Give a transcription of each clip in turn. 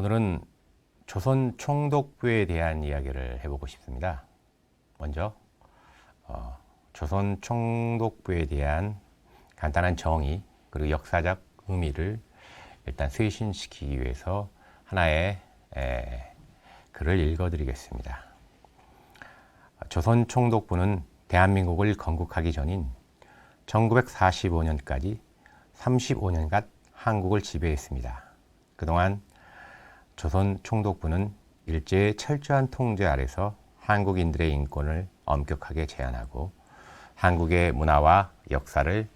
오늘은 조선 총독부에 대한 이야기를 해보고 싶습니다. 먼저 조선 총독부에 대한 간단한 정의 그리고 역사적 의미를 일단 쇄신시키기 위해서 하나의 글을 읽어드리겠습니다. 조선 총독부는 대한민국을 건국하기 전인 1945년까지 35년간 한국을 지배했습니다. 그동안 조선 총독부는 일제의 철저한 통제 아래서 한국인들의 인권을 엄격하게 제한하고 한국의 문화와 역사를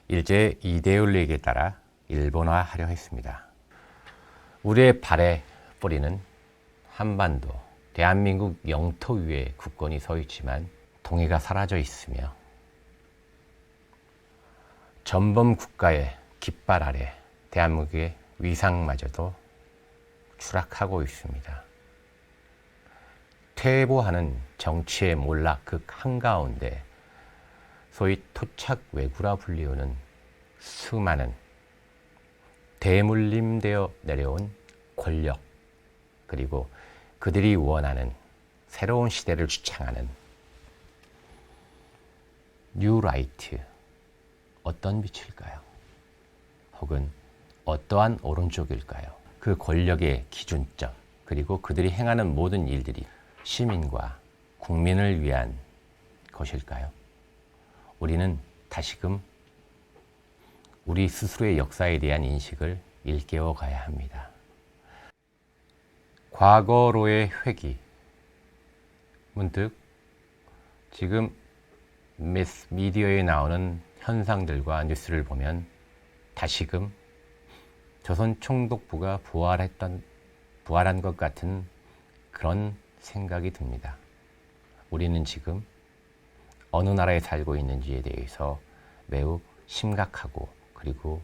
일제의 이데올로기에 따라 일본화하려 했습니다. 우리의 발의 뿌리는 한반도, 대한민국 영토 위에 국권이 서 있지만 동해가 사라져 있으며 전범 국가의 깃발 아래 대한민국의 위상마저도 추락하고 있습니다. 퇴보하는 정치의 몰락 극 한가운데 소위 토착 왜구라 불리우는 수많은 대물림되어 내려온 권력, 그리고 그들이 원하는 새로운 시대를 주창하는 뉴라이트, 어떤 빛일까요? 혹은 어떠한 오른쪽일까요? 그 권력의 기준점, 그리고 그들이 행하는 모든 일들이 시민과 국민을 위한 것일까요? 우리는 다시금 우리 스스로의 역사에 대한 인식을 일깨워 가야 합니다. 과거로의 회귀, 문득 지금 미디어에 나오는 현상들과 뉴스를 보면 다시금 조선 총독부가 부활한 것 같은 그런 생각이 듭니다. 우리는 지금 어느 나라에 살고 있는지에 대해서 매우 심각하고 그리고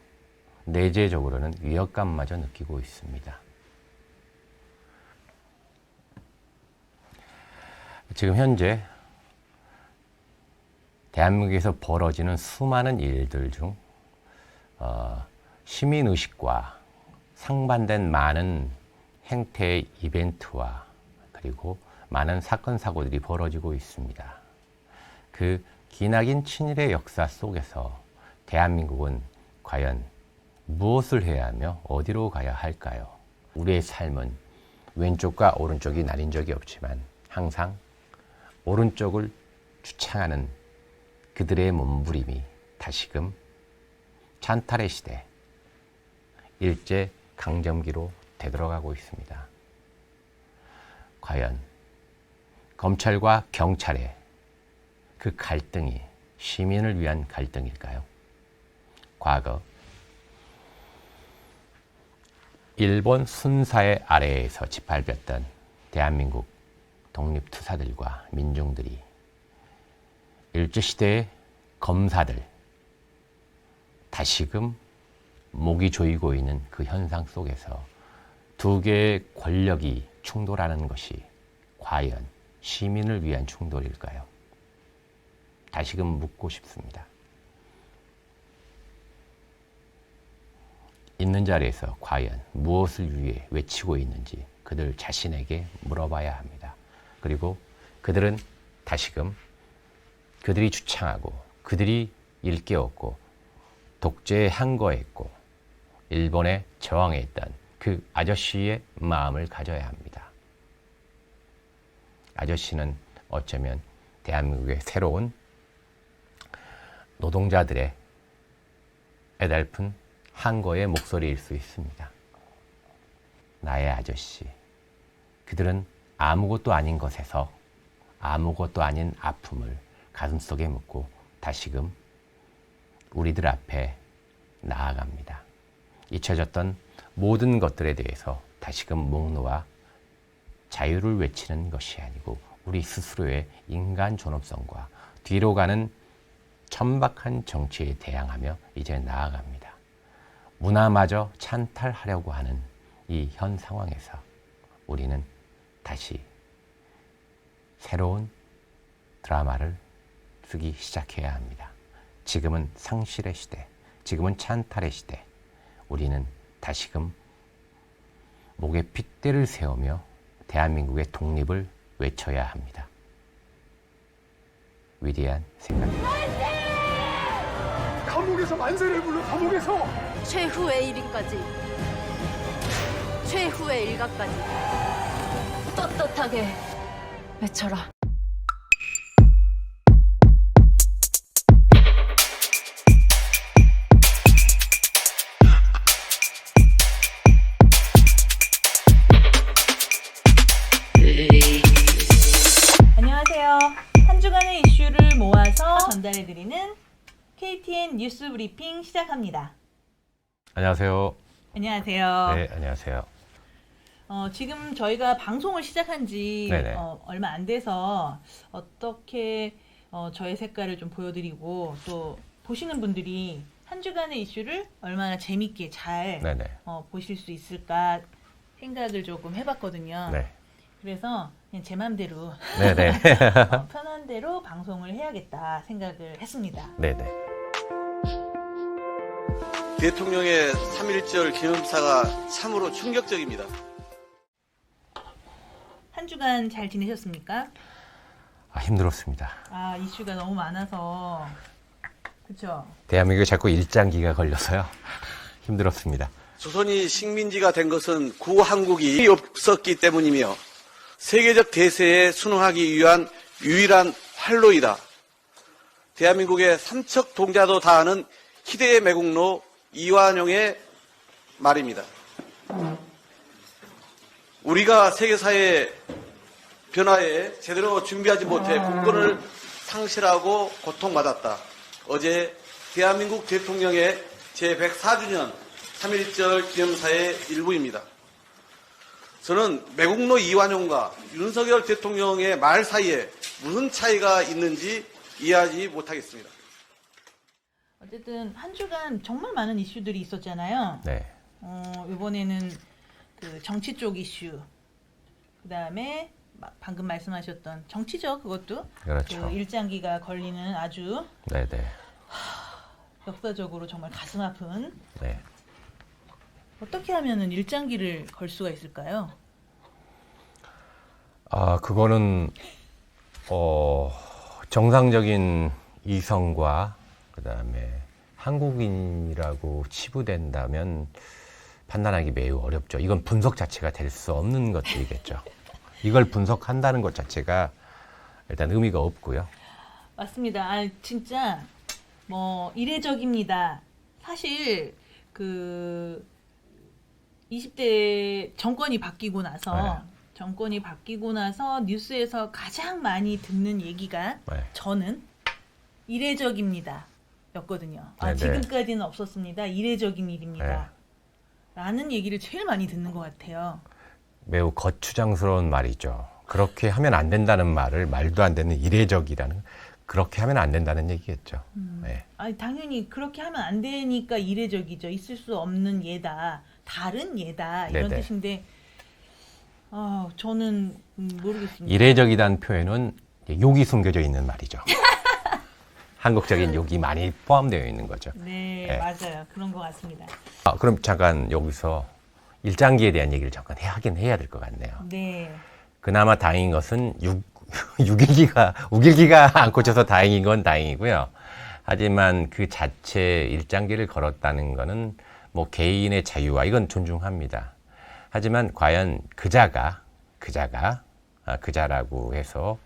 내재적으로는 위협감마저 느끼고 있습니다. 지금 현재 대한민국에서 벌어지는 수많은 일들 중 시민의식과 상반된 많은 행태의 이벤트와 그리고 많은 사건 사고들이 벌어지고 있습니다. 그 기나긴 친일의 역사 속에서 대한민국은 과연 무엇을 해야 하며 어디로 가야 할까요? 우리의 삶은 왼쪽과 오른쪽이 나뉜 적이 없지만 항상 오른쪽을 주창하는 그들의 몸부림이 다시금 찬탈의 시대, 일제 강점기로 되돌아가고 있습니다. 과연 검찰과 경찰의 그 갈등이 시민을 위한 갈등일까요? 과거 일본 순사의 아래에서 짓밟혔던 대한민국 독립투사들과 민중들이 일제시대의 검사들, 다시금 목이 조이고 있는 그 현상 속에서 두 개의 권력이 충돌하는 것이 과연 시민을 위한 충돌일까요? 다시금 묻고 싶습니다. 있는 자리에서 과연 무엇을 위해 외치고 있는지 그들 자신에게 물어봐야 합니다. 그리고 그들은 다시금 그들이 주창하고 그들이 일깨웠고 독재에 항거했고 일본에 저항했던 그 아저씨의 마음을 가져야 합니다. 아저씨는 어쩌면 대한민국의 새로운 노동자들의 애달픈 항거의 목소리일 수 있습니다. 나의 아저씨, 그들은 아무것도 아닌 것에서 아무것도 아닌 아픔을 가슴속에 묻고 다시금 우리들 앞에 나아갑니다. 잊혀졌던 모든 것들에 대해서 다시금 목 놓아 자유를 외치는 것이 아니고 우리 스스로의 인간 존엄성과 뒤로 가는 천박한 정치에 대항하며 이제 나아갑니다. 문화마저 찬탈하려고 하는 이 현 상황에서 우리는 다시 새로운 드라마를 쓰기 시작해야 합니다. 지금은 상실의 시대, 지금은 찬탈의 시대. 우리는 다시금 목에 핏대를 세우며 대한민국의 독립을 외쳐야 합니다. 위대한 생각입니다. 감옥에서 만세를 불러 감옥에서 최후의 일인까지, 최후의 일가까지 떳떳하게 외쳐라. 안녕하세요. 한 주간의 이슈를 모아서 전달해드리는 KTN 뉴스 브리핑 시작합니다. 안녕하세요. 안녕하세요. 네, 안녕하세요. 지금 저희가 방송을 시작한 지 네네. 얼마 안 돼서 어떻게 저의 색깔을 좀 보여드리고 또 보시는 분들이 한 주간의 이슈를 얼마나 재밌게 잘 네네. 보실 수 있을까 생각을 조금 해봤거든요. 네. 그래서 그냥 제 맘대로 네네. 편한 대로 방송을 해야겠다 생각을 했습니다. 네네. 대통령의 3.1절 기념사가 참으로 충격적입니다. 한 주간 잘 지내셨습니까? 힘들었습니다. 아, 이슈가 너무 많아서 그렇죠. 대한민국에 자꾸 일장기가 걸려서요. 힘들었습니다. 조선이 식민지가 된 것은 구한국이 없었기 때문이며 세계적 대세에 순응하기 위한 유일한 활로이다. 대한민국의 삼척 동자도 다 아는 희대의 매국노 이완용의 말입니다. 우리가 세계사의 변화에 제대로 준비하지 못해 국권을 상실하고 고통받았다. 어제 대한민국 대통령의 제104주년 3.1절 기념사의 일부입니다. 저는 매국노 이완용과 윤석열 대통령의 말 사이에 무슨 차이가 있는지 이해하지 못하겠습니다. 어쨌든 한 주간 정말 많은 이슈들이 있었잖아요. 네. 이번에는 그 정치 쪽 이슈, 그 다음에 방금 말씀하셨던 정치죠, 그것도. 그렇죠. 그 일장기가 걸리는 아주 네네. 역사적으로 정말 가슴 아픈. 네. 어떻게 하면은 일장기를 걸 수가 있을까요? 그거는 정상적인 이성과 그다음에 한국인이라고 치부된다면 판단하기 매우 어렵죠. 이건 분석 자체가 될 수 없는 것들이겠죠. 이걸 분석한다는 것 자체가 일단 의미가 없고요. 맞습니다. 진짜 뭐 이례적입니다. 사실 그 20대 정권이 바뀌고 나서 뉴스에서 가장 많이 듣는 얘기가 네. 저는 이례적입니다 였거든요. 네네. 지금까지는 없었습니다. 이례적인 일입니다. 네. 라는 얘기를 제일 많이 듣는 것 같아요. 매우 거추장스러운 말이죠. 그렇게 하면 안 된다는 말을 말도 안 되는 이례적이라는 그렇게 하면 안 된다는 얘기겠죠. 네. 당연히 그렇게 하면 안 되니까 이례적이죠. 있을 수 없는 예다. 다른 예다. 이런 네네. 뜻인데 저는 모르겠습니다. 이례적이라는 표현은 욕이 숨겨져 있는 말이죠. 한국적인 욕이 많이 포함되어 있는 거죠. 네, 네. 맞아요. 그런 것 같습니다. 그럼 잠깐 여기서 일장기에 대한 얘기를 잠깐 하긴 해야 될 것 같네요. 네. 그나마 다행인 것은 6일기가 안 꽂혀서 다행인 건 다행이고요. 하지만 그 자체 일장기를 걸었다는 거는 뭐 개인의 자유와 이건 존중합니다. 하지만 과연 그자라고 해서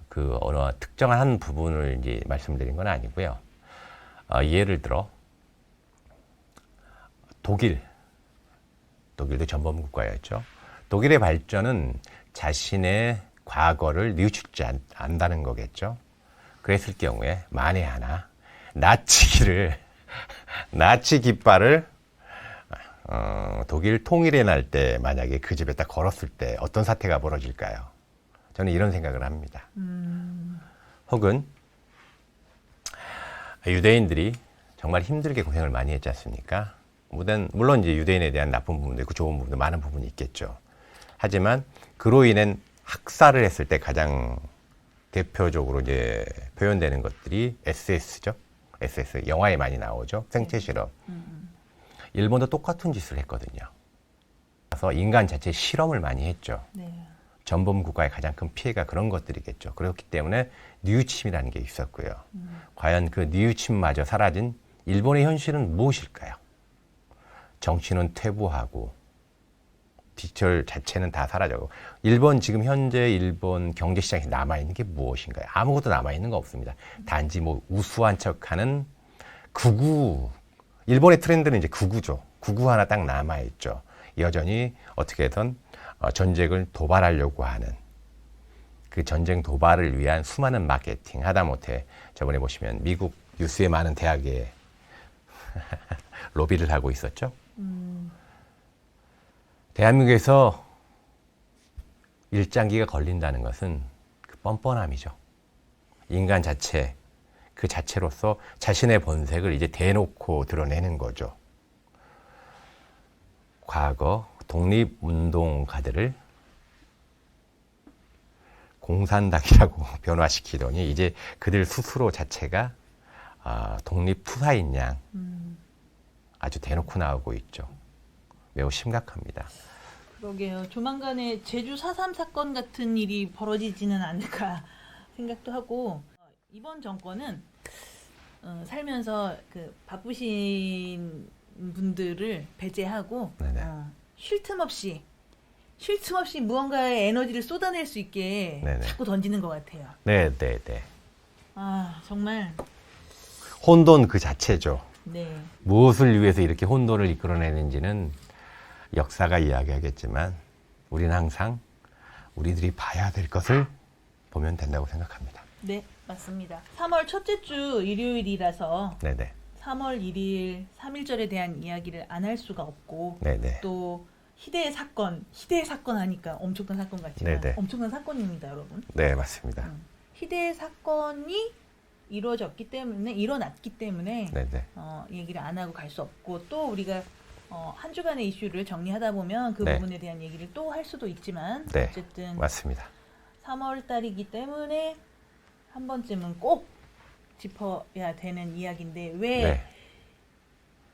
그 어느 특정한 한 부분을 이제 말씀드린 건 아니고요. 예를 들어 독일도 전범 국가였죠. 독일의 발전은 자신의 과거를 뉘우치지 않는다는 거겠죠. 그랬을 경우에 만에 하나 나치 깃발을 독일 통일의 날 때 만약에 그 집에다 걸었을 때 어떤 사태가 벌어질까요? 저는 이런 생각을 합니다. 혹은 유대인들이 정말 힘들게 고생을 많이 했지 않습니까? 물론 이제 유대인에 대한 나쁜 부분도 있고 좋은 부분도 많은 부분이 있겠죠. 하지만 그로 인한 학살을 했을 때 가장 대표적으로 이제 표현되는 것들이 SS죠. SS 영화에 많이 나오죠. 생체 실험. 일본도 똑같은 짓을 했거든요. 그래서 인간 자체 실험을 많이 했죠. 네. 전범 국가의 가장 큰 피해가 그런 것들이겠죠. 그렇기 때문에 뉘우침이라는 게 있었고요. 과연 그 뉘우침마저 사라진 일본의 현실은 무엇일까요? 정치는 퇴보하고 디지털 자체는 다 사라져고 일본 지금 현재 일본 경제 시장에 남아 있는 게 무엇인가요? 아무것도 남아 있는 거 없습니다. 단지 뭐 우수한 척하는 극우. 일본의 트렌드는 이제 극우죠. 극우 하나 딱 남아 있죠. 여전히 어떻게든 전쟁을 도발하려고 하는 그 전쟁 도발을 위한 수많은 마케팅 하다못해 저번에 보시면 미국 뉴스의 많은 대학에 로비를 하고 있었죠. 대한민국에서 일장기가 걸린다는 것은 그 뻔뻔함이죠. 인간 자체, 그 자체로서 자신의 본색을 이제 대놓고 드러내는 거죠. 과거 독립운동가들을 공산당이라고 변화시키더니 이제 그들 스스로 자체가 독립투사인 양 아주 대놓고 나오고 있죠. 매우 심각합니다. 그러게요. 조만간에 제주 4.3 사건 같은 일이 벌어지지는 않을까 생각도 하고 이번 정권은 살면서 그 바쁘신 분들을 배제하고 쉴 틈 없이 무언가의 에너지를 쏟아낼 수 있게 네네. 자꾸 던지는 것 같아요. 네. 아 정말 혼돈 그 자체죠. 네. 무엇을 위해서 이렇게 혼돈을 이끌어내는지는 역사가 이야기하겠지만 우리는 항상 우리들이 봐야 될 것을 보면 된다고 생각합니다. 네, 맞습니다. 3월 첫째 주 일요일이라서 네네. 3월 1일 3.1절에 대한 이야기를 안 할 수가 없고 네네. 또 희대의 사건 하니까 엄청난 사건 같지만 네네. 엄청난 사건입니다, 여러분. 네, 맞습니다. 희대의 사건이 일어났기 때문에 네네. 얘기를 안 하고 갈 수 없고 또 우리가 한 주간의 이슈를 정리하다 보면 그 네. 부분에 대한 얘기를 또 할 수도 있지만 네, 어쨌든 맞습니다. 3월 달이기 때문에 한 번쯤은 꼭 짚어야 되는 이야기인데 왜 네.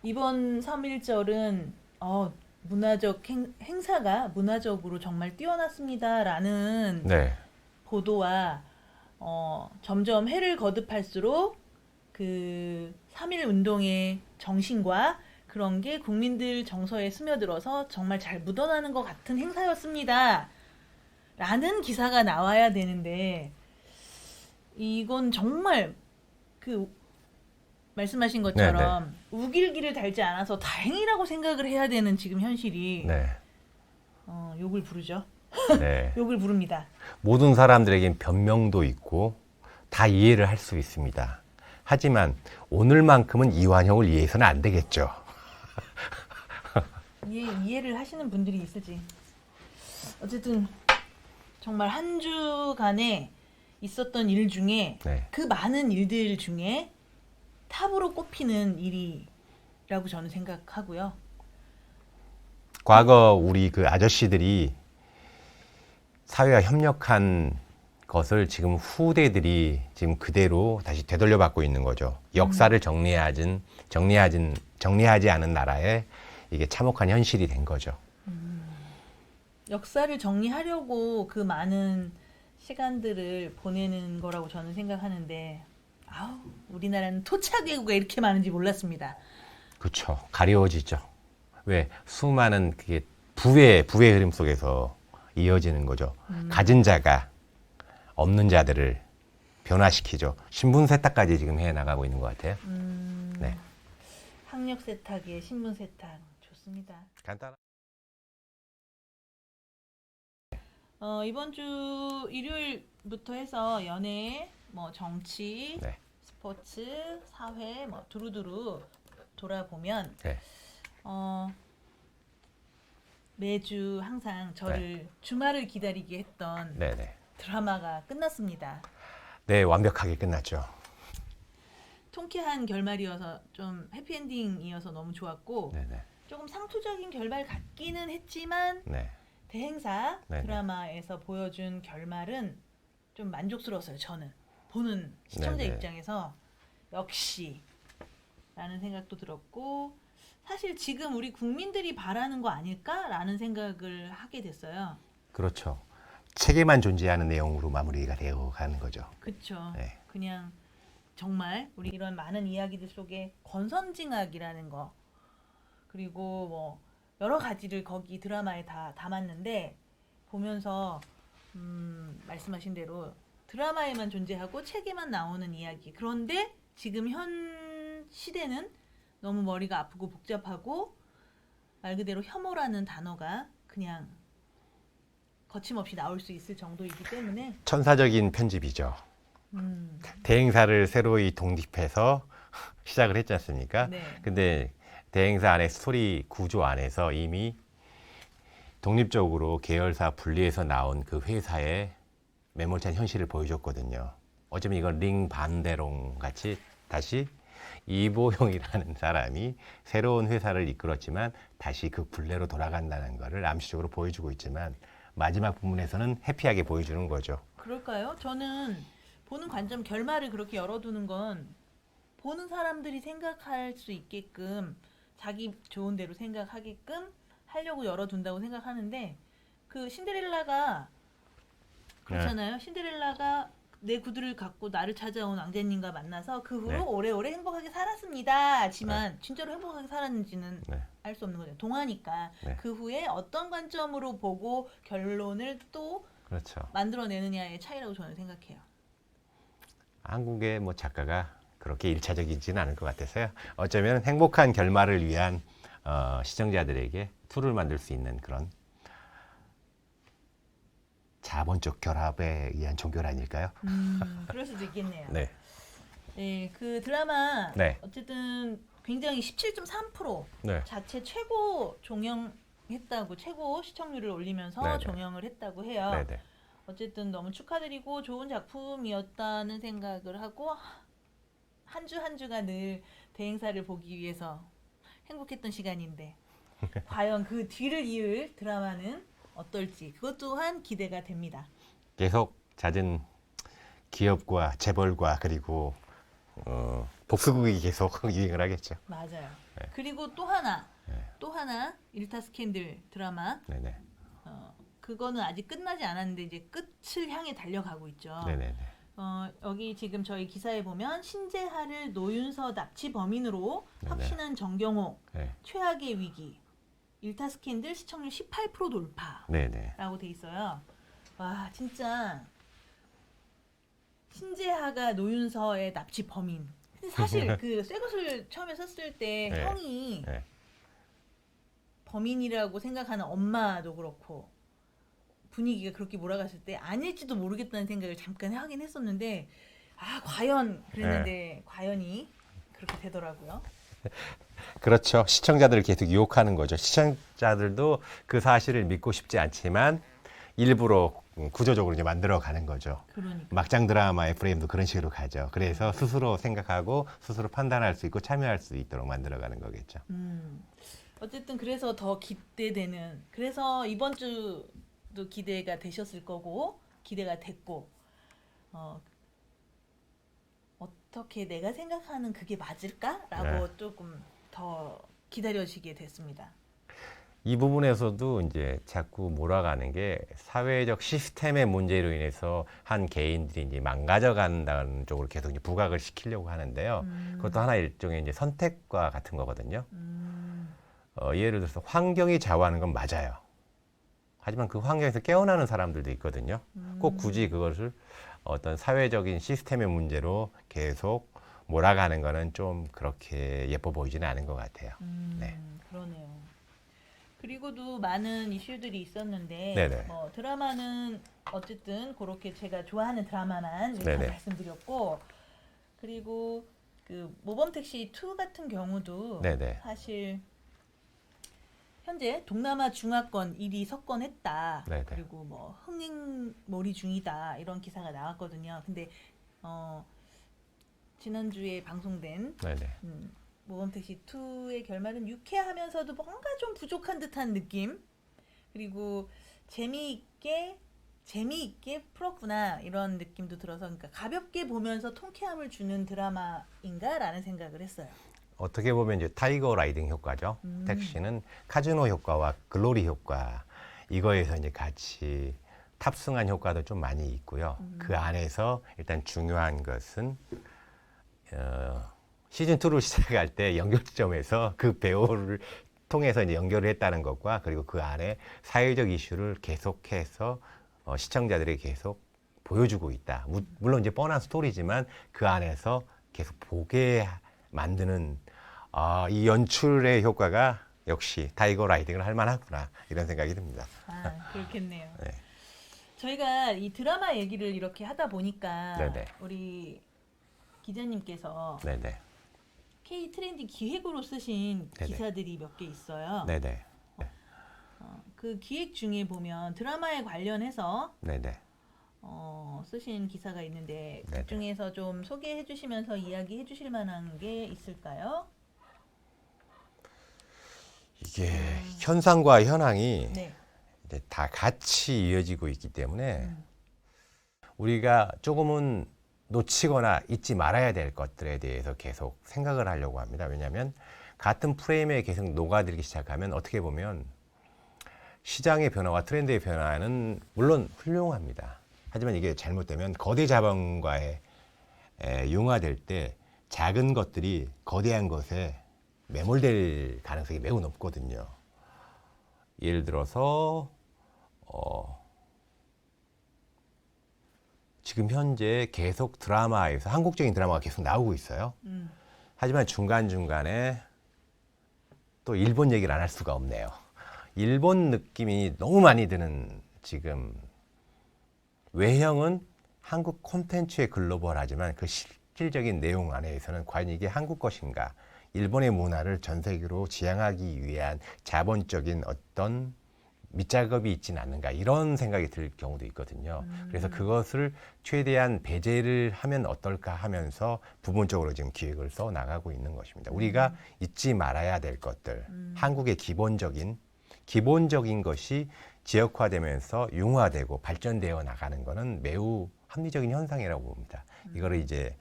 이번 3.1절은 문화적 행사가 문화적으로 정말 뛰어났습니다라는 네. 보도와 점점 해를 거듭할수록 그 3.1 운동의 정신과 그런 게 국민들 정서에 스며들어서 정말 잘 묻어나는 것 같은 행사였습니다. 라는 기사가 나와야 되는데 이건 정말 그 말씀하신 것처럼 우길기를 달지 않아서 다행이라고 생각을 해야 되는 지금 현실이 네. 욕을 부르죠. 네. 욕을 부릅니다. 모든 사람들에겐 변명도 있고 다 이해를 할 수 있습니다. 하지만 오늘만큼은 이완용을 이해해서는 안 되겠죠. 이해를 하시는 분들이 있을지. 어쨌든 정말 한 주간에 있었던 일 중에 네. 그 많은 일들 중에 탑으로 꼽히는 일이라고 저는 생각하고요. 과거 우리 그 아저씨들이 사회와 협력한 것을 지금 후대들이 지금 그대로 다시 되돌려받고 있는 거죠. 역사를 정리하지 않은 나라에 이게 참혹한 현실이 된 거죠. 역사를 정리하려고 그 많은 시간들을 보내는 거라고 저는 생각하는데 우리나라는 토착 외구가 이렇게 많은지 몰랐습니다. 그렇죠. 가려워지죠. 왜 수많은 그게 부의 흐름 속에서 이어지는 거죠. 가진 자가 없는 자들을 변화시키죠. 신분 세탁까지 지금 해 나가고 있는 것 같아요. 네. 학력 세탁에 신분 세탁 좋습니다. 간단한. 이번 주 일요일부터 해서 연애, 정치, 네. 스포츠, 사회 두루두루 돌아보면 네. 매주 항상 저를 주말을 기다리게 했던 네네. 드라마가 끝났습니다. 네, 완벽하게 끝났죠. 통쾌한 결말이어서 좀 해피엔딩이어서 너무 좋았고 네네. 조금 상투적인 결말 같기는 했지만 네. 대행사 네네. 드라마에서 보여준 결말은 좀 만족스러웠어요. 저는 보는 시청자 네네. 입장에서 역시 라는 생각도 들었고 사실 지금 우리 국민들이 바라는 거 아닐까라는 생각을 하게 됐어요. 그렇죠. 책에만 존재하는 내용으로 마무리가 되어 가는 거죠. 그렇죠. 네. 그냥 정말 우리 이런 많은 이야기들 속에 권선징악이라는 거 그리고 뭐 여러 가지를 거기 드라마에 다 담았는데 보면서 말씀하신 대로 드라마에만 존재하고 책에만 나오는 이야기. 그런데 지금 현 시대는 너무 머리가 아프고 복잡하고 말 그대로 혐오라는 단어가 그냥 거침없이 나올 수 있을 정도이기 때문에 천사적인 편집이죠. 대행사를 새로이 독립해서 시작을 했지 않습니까? 네. 근데 대행사 안에 스토리 구조 안에서 이미 독립적으로 계열사 분리해서 나온 그 회사의 매몰찬 현실을 보여줬거든요. 어쩌면 이건 링 반대롱 같이 다시 이보용이라는 사람이 새로운 회사를 이끌었지만 다시 그 굴레로 돌아간다는 것을 암시적으로 보여주고 있지만 마지막 부분에서는 해피하게 보여주는 거죠. 그럴까요? 저는 보는 관점 결말을 그렇게 열어두는 건 보는 사람들이 생각할 수 있게끔 자기 좋은 대로 생각하게끔 하려고 열어둔다고 생각하는데 그 신데렐라가 그렇잖아요. 신데렐라가 내 구두를 갖고 나를 찾아온 왕자님과 만나서 그 후로 네. 오래오래 행복하게 살았습니다. 하지만 진짜로 행복하게 살았는지는 네. 알 수 없는 거죠. 동화니까 네. 그 후에 어떤 관점으로 보고 결론을 또 그렇죠. 만들어내느냐의 차이라고 저는 생각해요. 한국의 뭐 작가가 그렇게 일차적이지는 않을 것 같아서요. 어쩌면 행복한 결말을 위한 시청자들에게 툴을 만들 수 있는 그런 자본적 결합에 의한 종결 아닐까요? 그럴 수도 있겠네요. 네. 네, 그 드라마 네. 어쨌든 굉장히 17.3% 네. 자체 최고 종영했다고 최고 시청률을 올리면서 네네. 종영을 했다고 해요. 네네. 어쨌든 너무 축하드리고 좋은 작품이었다는 생각을 하고 한 주 한 주가 늘 대행사를 보기 위해서 행복했던 시간인데 과연 그 뒤를 이을 드라마는 어떨지 그것 또한 기대가 됩니다. 계속 잦은 기업과 재벌과 그리고 복수극이 계속 유행을 하겠죠. 맞아요. 네. 그리고 또 하나 네. 또 하나 일타 스캔들 드라마 네네. 그거는 아직 끝나지 않았는데 이제 끝을 향해 달려가고 있죠. 네네네. 여기 지금 저희 기사에 보면 신재하를 노윤서 납치 범인으로 네네. 확신한 정경호 네. 최악의 위기 일타 스캔들 시청률 18% 돌파라고 네네. 돼 있어요. 와 진짜 신재하가 노윤서의 납치 범인. 근데 사실 그 쇠것을 처음에 썼을 때 네. 형이 네. 범인이라고 생각하는 엄마도 그렇고 분위기가 그렇게 몰아갔을 때 아닐지도 모르겠다는 생각을 잠깐 하긴 했었는데 과연 그랬는데 과연이 그렇게 되더라고요. 그렇죠. 시청자들을 계속 유혹하는 거죠. 시청자들도 그 사실을 믿고 싶지 않지만 일부러 구조적으로 이제 만들어가는 거죠. 그러니까. 막장 드라마의 프레임도 그런 식으로 가죠. 그래서 스스로 생각하고 스스로 판단할 수 있고 참여할 수 있도록 만들어가는 거겠죠. 어쨌든 그래서 더 기대되는 그래서 이번 주도 기대가 되셨을 거고 기대가 됐고 어떻게 내가 생각하는 그게 맞을까라고 네. 조금 더 기다려지게 됐습니다. 이 부분에서도 이제 자꾸 몰아가는 게 사회적 시스템의 문제로 인해서 한 개인들이 이제 망가져간다는 쪽으로 계속 이제 부각을 시키려고 하는데요. 그것도 하나 일종의 이제 선택과 같은 거거든요. 예를 들어서 환경이 좌우하는 건 맞아요. 하지만 그 환경에서 깨어나는 사람들도 있거든요. 꼭 굳이 그것을 어떤 사회적인 시스템의 문제로 계속 몰아가는 거는 좀 그렇게 예뻐 보이지는 않은 것 같아요. 네. 그러네요. 그리고도 많은 이슈들이 있었는데 네네. 드라마는 어쨌든 그렇게 제가 좋아하는 드라마만 일단 네네. 말씀드렸고 그리고 그 모범택시 2 같은 경우도 네네. 사실 현재 동남아 중화권 1위 석권했다. 네네. 그리고 뭐 흥행몰이 중이다 이런 기사가 나왔거든요. 근데 지난주에 방송된 네네. 모범택시 2의 결말은 유쾌하면서도 뭔가 좀 부족한 듯한 느낌. 그리고 재미있게 풀었구나 이런 느낌도 들어서 그러니까 가볍게 보면서 통쾌함을 주는 드라마인가라는 생각을 했어요. 어떻게 보면 이제 타이거 라이딩 효과죠. 택시는 카지노 효과와 글로리 효과 이거에서 이제 같이 탑승한 효과도 좀 많이 있고요. 그 안에서 일단 중요한 것은 시즌 2를 시작할 때 연결점에서 그 배우를 통해서 이제 연결을 했다는 것과 그리고 그 안에 사회적 이슈를 계속해서 시청자들에게 계속 보여주고 있다. 물론 이제 뻔한 스토리지만 그 안에서 계속 보게 만드는 이 연출의 효과가 역시 타이거 라이딩을 할 만하구나 이런 생각이 듭니다. 그렇겠네요. 네. 저희가 이 드라마 얘기를 이렇게 하다 보니까 네네. 우리 기자님께서 네네. K 트렌디 기획으로 쓰신 네네. 기사들이 몇 개 있어요. 네네. 그 기획 중에 보면 드라마에 관련해서 네네. 쓰신 기사가 있는데 네네. 그 중에서 좀 소개해 주시면서 이야기해 주실 만한 게 있을까요? 이게 현상과 현황이 네. 이제 다 같이 이어지고 있기 때문에 우리가 조금은 놓치거나 잊지 말아야 될 것들에 대해서 계속 생각을 하려고 합니다. 왜냐하면 같은 프레임에 계속 녹아들기 시작하면 어떻게 보면 시장의 변화와 트렌드의 변화는 물론 훌륭합니다. 하지만 이게 잘못되면 거대 자본과의 융화될 때 작은 것들이 거대한 것에 매몰될 가능성이 매우 높거든요. 예를 들어서 지금 현재 계속 드라마에서 한국적인 드라마가 계속 나오고 있어요. 하지만 중간중간에 또 일본 얘기를 안 할 수가 없네요. 일본 느낌이 너무 많이 드는 지금 외형은 한국 콘텐츠의 글로벌하지만 그 실질적인 내용 안에서는 과연 이게 한국 것인가? 일본의 문화를 전 세계로 지향하기 위한 자본적인 어떤 밑작업이 있지는 않는가 이런 생각이 들 경우도 있거든요. 그래서 그것을 최대한 배제를 하면 어떨까 하면서 부분적으로 지금 기획을 써 나가고 있는 것입니다. 우리가 잊지 말아야 될 것들, 한국의 기본적인 것이 지역화되면서 융화되고 발전되어 나가는 것은 매우 합리적인 현상이라고 봅니다. 이거를 이제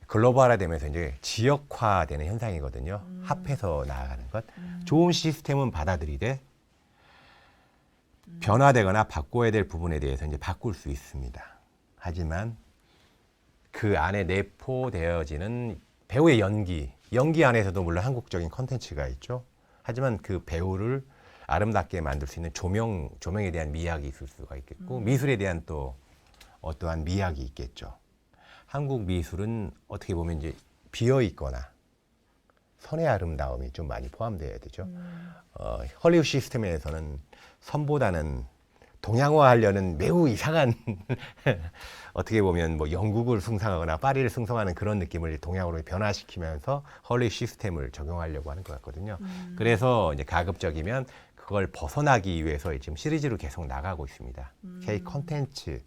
글로벌화되면서 이제 지역화되는 현상이거든요. 합해서 나아가는 것. 좋은 시스템은 받아들이되 변화되거나 바꿔야 될 부분에 대해서 이제 바꿀 수 있습니다. 하지만 그 안에 내포되어지는 배우의 연기 안에서도 물론 한국적인 컨텐츠가 있죠. 하지만 그 배우를 아름답게 만들 수 있는 조명에 대한 미학이 있을 수가 있겠고 미술에 대한 또 어떠한 미학이 있겠죠. 한국 미술은 어떻게 보면 이제 비어 있거나 선의 아름다움이 좀 많이 포함되어야 되죠. 헐리우드 시스템에서는 선보다는 동양화하려는 매우 이상한 어떻게 보면 뭐 영국을 숭상하거나 파리를 숭상하는 그런 느낌을 동양으로 변화시키면서 헐리우드 시스템을 적용하려고 하는 것 같거든요. 그래서 이제 가급적이면 그걸 벗어나기 위해서 지금 시리즈로 계속 나가고 있습니다. K 컨텐츠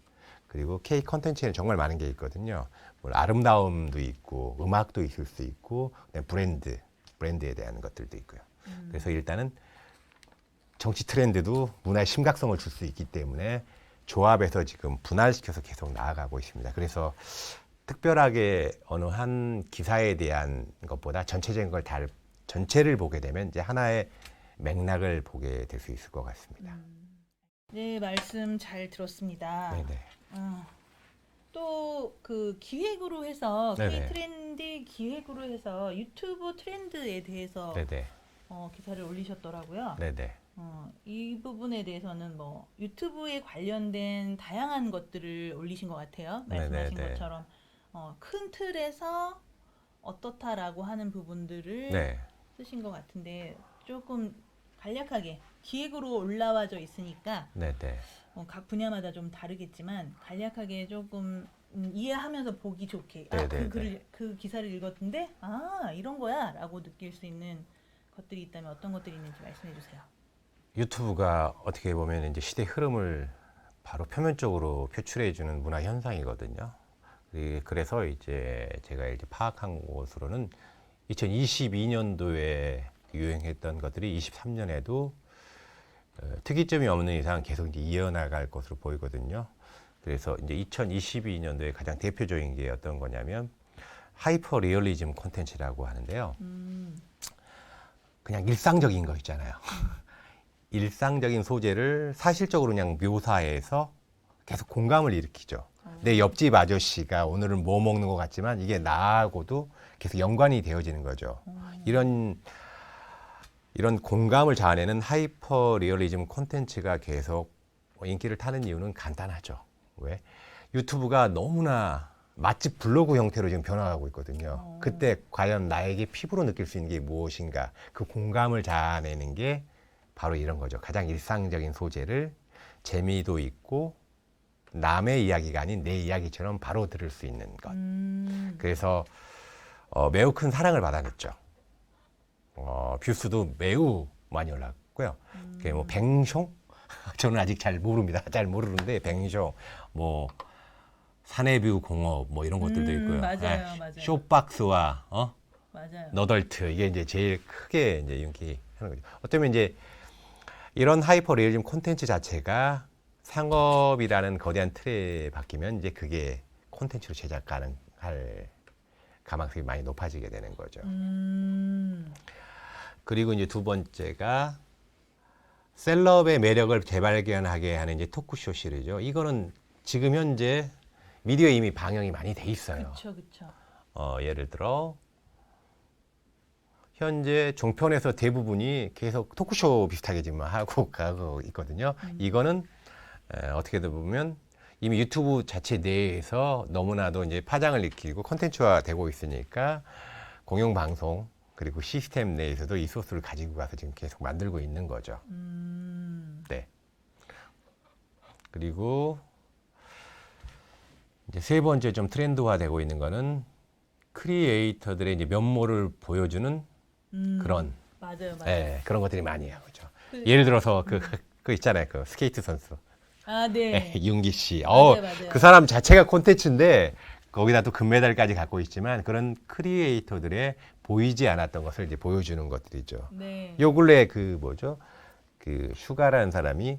그리고 K 컨텐츠에는 정말 많은 게 있거든요. 뭐 아름다움도 있고 음악도 있을 수 있고 브랜드에 대한 것들도 있고요. 그래서 일단은 정치 트렌드도 문화의 심각성을 줄 수 있기 때문에 조합해서 지금 분할시켜서 계속 나아가고 있습니다. 그래서 특별하게 어느 한 기사에 대한 것보다 전체적인 걸 전체를 보게 되면 이제 하나의 맥락을 보게 될 수 있을 것 같습니다. 네, 말씀 잘 들었습니다. 네네. 또 그 기획으로 해서 네네. K 트렌드 기획으로 해서 유튜브 트렌드에 대해서 네네. 기사를 올리셨더라고요. 네네. 이 부분에 대해서는 뭐 유튜브에 관련된 다양한 것들을 올리신 것 같아요. 말씀하신 네네네. 것처럼 큰 틀에서 어떻다라고 하는 부분들을 네. 쓰신 것 같은데 조금 간략하게 기획으로 올라와져 있으니까 네네. 각 분야마다 좀 다르겠지만 간략하게 조금 이해하면서 보기 좋게 네네네. 그 기사를 읽었는데 이런 거야라고 느낄 수 있는 것들이 있다면 어떤 것들이 있는지 말씀해 주세요. 유튜브가 어떻게 보면 이제 시대 흐름을 바로 표면적으로 표출해주는 문화 현상이거든요. 그래서 이제 제가 이제 파악한 것으로는 2022년도에 유행했던 것들이 23년에도 특이점이 없는 이상 계속 이제 이어나갈 것으로 보이거든요. 그래서 이제 2022년도에 가장 대표적인 게 어떤 거냐면 하이퍼 리얼리즘 콘텐츠라고 하는데요. 그냥 일상적인 거 있잖아요. 일상적인 소재를 사실적으로 그냥 묘사해서 계속 공감을 일으키죠. 내 옆집 아저씨가 오늘은 뭐 먹는 것 같지만 이게 나하고도 계속 연관이 되어지는 거죠. 이런 공감을 자아내는 하이퍼 리얼리즘 콘텐츠가 계속 인기를 타는 이유는 간단하죠. 왜? 유튜브가 너무나 맛집 블로그 형태로 지금 변화하고 있거든요. 그때 과연 나에게 피부로 느낄 수 있는 게 무엇인가, 그 공감을 자아내는 게 바로 이런 거죠. 가장 일상적인 소재를 재미도 있고 남의 이야기가 아닌 내 이야기처럼 바로 들을 수 있는 것. 그래서 매우 큰 사랑을 받아냈죠. 뷰수도 매우 많이 올랐고요. 그게 뭐 뱅숑? 저는 아직 잘 모릅니다. 잘 모르는데 뱅숑, 뭐 사내뷰 공업 뭐 이런 것들도 있고요. 맞아요, 맞아요. 쇼박스와 맞아요. 너덜트 이게 이제 제일 크게 이제 인기하는 거죠. 어쩌면 이제 이런 하이퍼 리얼리즘 콘텐츠 자체가 상업이라는 거대한 틀에 바뀌면 이제 그게 콘텐츠로 제작 가능할 가망성이 많이 높아지게 되는 거죠. 그리고 이제 두 번째가 셀럽의 매력을 재발견하게 하는 이제 토크쇼 시리즈. 이거는 지금 현재 미디어에 이미 방영이 많이 돼 있어요. 그렇죠. 예를 들어 현재 종편에서 대부분이 계속 토크쇼 비슷하게 지금 하고 가고 있거든요. 이거는 어떻게 보면 이미 유튜브 자체 내에서 너무나도 이제 파장을 일으키고 콘텐츠화 되고 있으니까 공영방송 그리고 시스템 내에서도 이 소스를 가지고 가서 지금 계속 만들고 있는 거죠. 네. 그리고 이제 세 번째 좀 트렌드화되고 있는 거는 크리에이터들의 이제 면모를 보여주는 그런 맞아요. 그런 것들이 많이 하고 있죠. 예를 들어서 그 있잖아요. 그 스케이트 선수. 아, 네. 윤기 씨. 맞아요. 그 사람 자체가 콘텐츠인데 거기다 또 금메달까지 갖고 있지만 그런 크리에이터들의 보이지 않았던 것을 이제 보여주는 것들이죠. 네. 요 근래 그 뭐죠? 그 슈가라는 사람이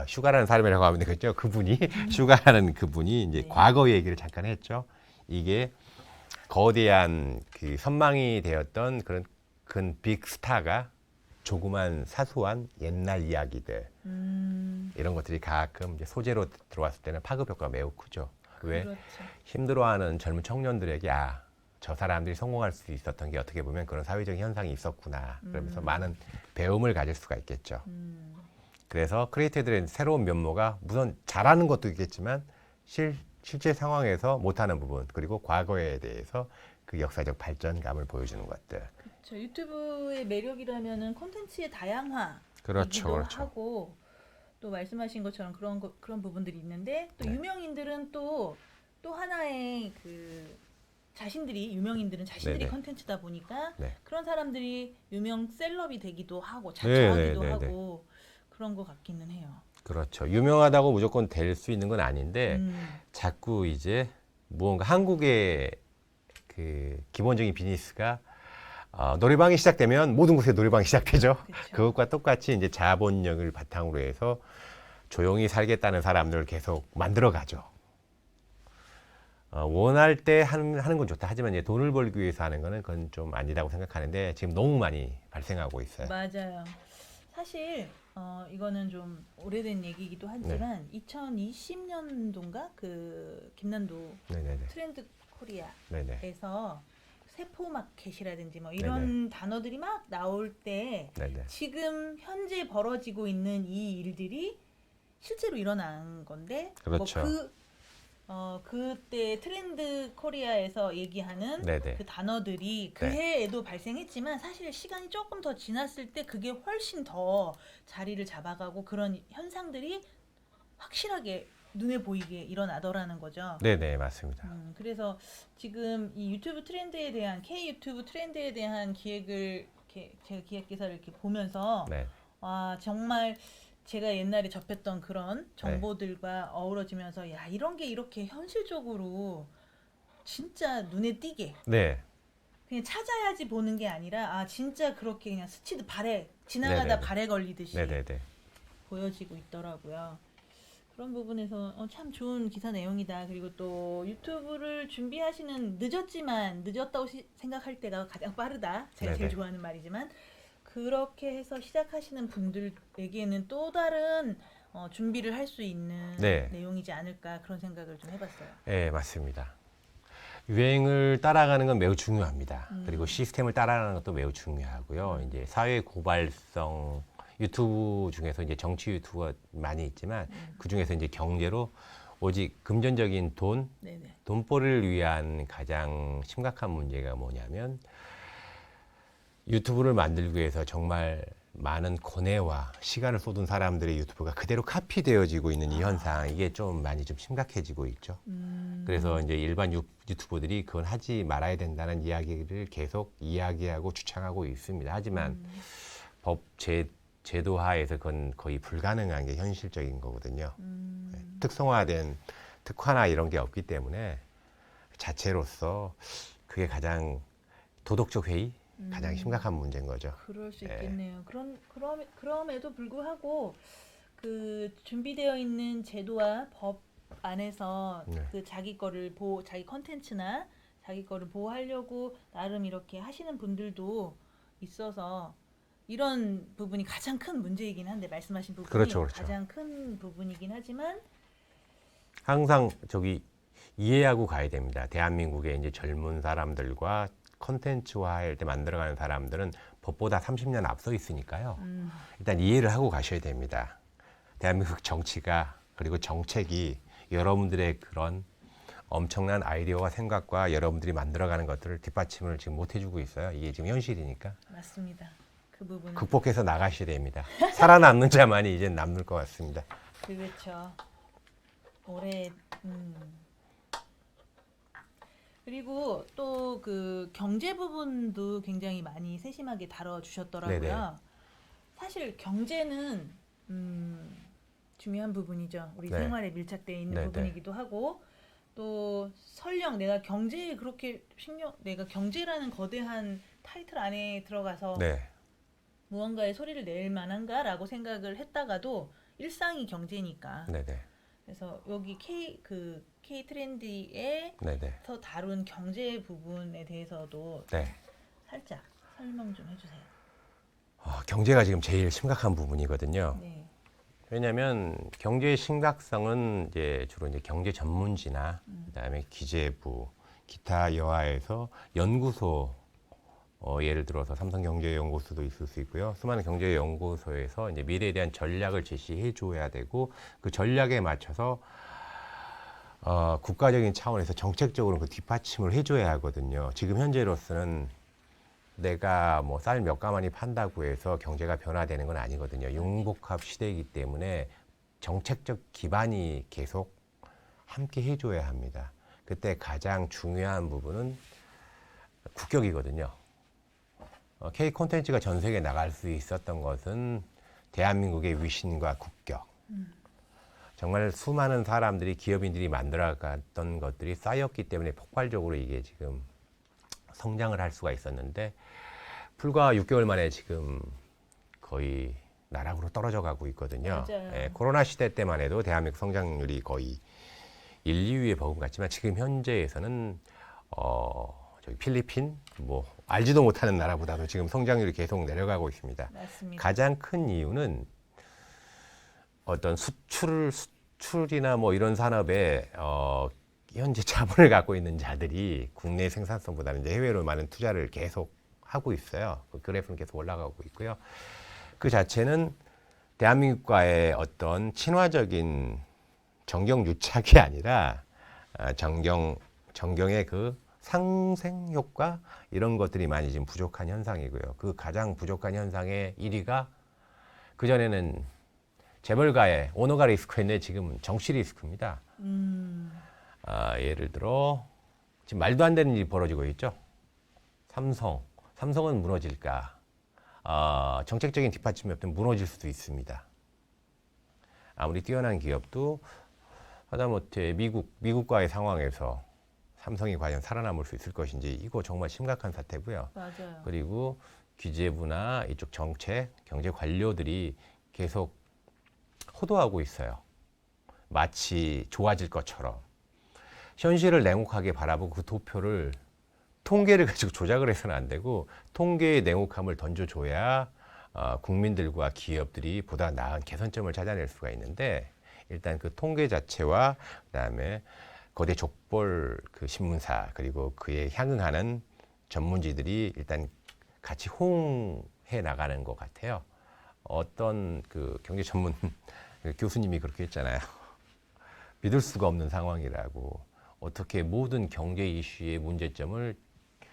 슈가라는 사람이라고 하면 되겠죠. 그분이 슈가라는 그분이 이제 과거 얘기를 잠깐 했죠. 이게 거대한 그 선망이 되었던 그런 큰 빅스타가 조그만 사소한 옛날 이야기들 이런 것들이 가끔 이제 소재로 들어왔을 때는 파급 효과가 매우 크죠. 왜? 그렇죠. 힘들어하는 젊은 청년들에게 저 사람들이 성공할 수 있었던 게 어떻게 보면 그런 사회적인 현상이 있었구나. 그러면서 많은 배움을 가질 수가 있겠죠. 그래서 크리에이터들의 새로운 면모가 우선 잘하는 것도 있겠지만 실제 상황에서 못하는 부분 그리고 과거에 대해서 그 역사적 발전감을 보여주는 것들. 그렇죠. 유튜브의 매력이라면은 콘텐츠의 다양화. 그렇죠. 하고 또 말씀하신 것처럼 그런 부분들이 있는데 또 네. 유명인들은 또 하나의 그 유명인들은 자신들이 네네. 컨텐츠다 보니까 네. 그런 사람들이 유명 셀럽이 되기도 하고 네네네네. 자처하기도 하고 그런 것 같기는 해요. 그렇죠. 유명하다고 무조건 될 수 있는 건 아닌데 자꾸 이제 무언가 한국의 그 기본적인 비즈니스가 노래방이 시작되면 모든 곳에 노래방이 시작되죠. 그렇죠. 그것과 똑같이 이제 자본력을 바탕으로 해서 조용히 살겠다는 사람들을 계속 만들어가죠. 원할 때 하는 건 좋다. 하지만 이제 돈을 벌기 위해서 하는 거는 그건 좀 아니라고 생각하는데 지금 너무 많이 발생하고 있어요. 맞아요. 사실 이거는 좀 오래된 얘기이기도 하지만 2020년도인가 그 김난도 네네네. 트렌드 코리아에서 네네. 세포 마켓이라든지 뭐 이런 단어들이 막 나올 때 네네. 지금 현재 벌어지고 있는 이 일들이 실제로 일어난 건데 그렇죠. 그때 트렌드 코리아에서 얘기하는 네네. 그 단어들이 그 해에도 발생했지만 사실 시간이 조금 더 지났을 때 그게 훨씬 더 자리를 잡아가고 그런 현상들이 확실하게 눈에 보이게 일어나더라는 거죠. 네네, 맞습니다. 그래서 지금 이 유튜브 트렌드에 대한 K 유튜브 트렌드에 대한 기획을 제가 기획 기사를 이렇게 보면서 네. 와 정말 제가 옛날에 접했던 그런 정보들과 어우러지면서 야 이런 게 이렇게 현실적으로 진짜 눈에 띄게 네. 그냥 찾아야지 보는 게 아니라 진짜 그렇게 그냥 스치듯 지나가다 네네네. 발에 걸리듯이 네네네. 보여지고 있더라고요. 그런 부분에서 참 좋은 기사 내용이다. 그리고 또 유튜브를 준비하시는 늦었다고 생각할 때가 가장 빠르다. 제가 제일 네네. 좋아하는 말이지만 그렇게 해서 시작하시는 분들에게는 또 다른 준비를 할 수 있는 네. 내용이지 않을까 그런 생각을 좀 해봤어요. 네, 맞습니다. 유행을 따라가는 건 매우 중요합니다. 그리고 시스템을 따라가는 것도 매우 중요하고요. 이제 사회 고발성 유튜브 중에서 이제 정치 유튜브가 많이 있지만 그 중에서 이제 경제로 오직 금전적인 네네. 돈벌이를 위한 가장 심각한 문제가 뭐냐면 유튜브를 만들기 위해서 정말 많은 고뇌와 시간을 쏟은 사람들의 유튜브가 그대로 카피되어지고 있는 이 현상, 이게 좀 많이 좀 심각해지고 있죠. 그래서 이제 일반 유튜버들이 그건 하지 말아야 된다는 이야기를 계속 이야기하고 주창하고 있습니다. 하지만 법 제도 하에서 그건 거의 불가능한 게 현실적인 거거든요. 특성화된 특화나 이런 게 없기 때문에 자체로서 그게 가장 도덕적 회의, 가장 심각한 문제인 거죠. 그럴 수 예. 있겠네요. 그럼에도 불구하고 그 준비되어 있는 제도와 법 안에서 네. 그 자기 컨텐츠나 자기 거를 보호하려고 나름 이렇게 하시는 분들도 있어서 이런 부분이 가장 큰 문제이긴 한데 말씀하신 부분이 그렇죠. 가장 큰 부분이긴 하지만 항상 이해하고 가야 됩니다. 대한민국의 이제 젊은 사람들과 컨텐츠화할 때 만들어가는 사람들은 법보다 30년 앞서 있으니까요. 일단 이해를 하고 가셔야 됩니다. 대한민국 정치가 그리고 정책이 여러분들의 그런 엄청난 아이디어와 생각과 여러분들이 만들어가는 것들을 뒷받침을 지금 못 해주고 있어요. 이게 지금 현실이니까 맞습니다. 그 부분 극복해서 나가셔야 됩니다. 살아남는 자만이 이제 남을 것 같습니다. 그렇죠. 올해 그리고 또 그 경제 부분도 굉장히 많이 세심하게 다뤄주셨더라고요. 네네. 사실 경제는 중요한 부분이죠. 우리 네. 생활에 밀착되어 있는 네네. 부분이기도 하고 또 설령 내가 경제라는 거대한 타이틀 안에 들어가서 네, 무언가의 소리를 낼 만한가라고 생각을 했다가도 일상이 경제니까. 네네, 그래서 여기 K 트렌디에서 네네, 다룬 경제 부분에 대해서도 네. 살짝 설명 좀 해주세요. 경제가 지금 제일 심각한 부분이거든요. 네. 왜냐하면 경제의 심각성은 이제 주로 이제 경제 전문지나 그다음에 기재부, 기타 여하에서 연구소, 예를 들어서 삼성경제연구소도 있을 수 있고요. 수많은 경제연구소에서 이제 미래에 대한 전략을 제시해 줘야 되고 그 전략에 맞춰서 국가적인 차원에서 정책적으로 그 뒷받침을 해줘야 하거든요. 지금 현재로서는 내가 뭐 쌀 몇 가마니 판다고 해서 경제가 변화되는 건 아니거든요. 융복합 시대이기 때문에 정책적 기반이 계속 함께 해줘야 합니다. 그때 가장 중요한 부분은 국격이거든요. K 콘텐츠가 전 세계에 나갈 수 있었던 것은 대한민국의 위신과 국격. 정말 수많은 사람들이 기업인들이 만들어갔던 것들이 쌓였기 때문에 폭발적으로 이게 지금 성장을 할 수가 있었는데 불과 6개월 만에 지금 거의 나락으로 떨어져 가고 있거든요. 맞아요. 코로나 시대 때만 해도 대한민국 성장률이 거의 1, 2위에 버금갔지만 지금 현재에서는 저기 필리핀 뭐 알지도 못하는 나라보다도 지금 성장률이 계속 내려가고 있습니다. 맞습니다. 가장 큰 이유는 어떤 수출이나 뭐 이런 산업에 현재 자본을 갖고 있는 자들이 국내 생산성보다는 이제 해외로 많은 투자를 계속 하고 있어요. 그 그래프는 계속 올라가고 있고요. 그 자체는 대한민국과의 어떤 친화적인 정경 유착이 아니라 정경의 그 상생 효과 이런 것들이 많이 지금 부족한 현상이고요. 그 가장 부족한 현상의 1위가 그전에는 재벌가의 오너가 리스크였는데 지금 정치 리스크입니다. 예를 들어 지금 말도 안 되는 일이 벌어지고 있죠. 삼성은 무너질까? 정책적인 뒷받침이 없으면 무너질 수도 있습니다. 아무리 뛰어난 기업도 하다못해 미국과의 상황에서 삼성이 과연 살아남을 수 있을 것인지 이거 정말 심각한 사태고요. 맞아요. 그리고 기재부나 이쪽 정책, 경제 관료들이 계속 호도하고 있어요. 마치 좋아질 것처럼 현실을 냉혹하게 바라보고 그 도표를 통계를 가지고 조작을 해서는 안 되고 통계의 냉혹함을 던져줘야 국민들과 기업들이 보다 나은 개선점을 찾아낼 수가 있는데 일단 그 통계 자체와 그다음에 거대 족벌 그 신문사 그리고 그에 향응하는 전문지들이 일단 같이 호응해 나가는 것 같아요. 어떤 그 경제 전문 교수님이 그렇게 했잖아요. 믿을 수가 없는 상황이라고. 어떻게 모든 경제 이슈의 문제점을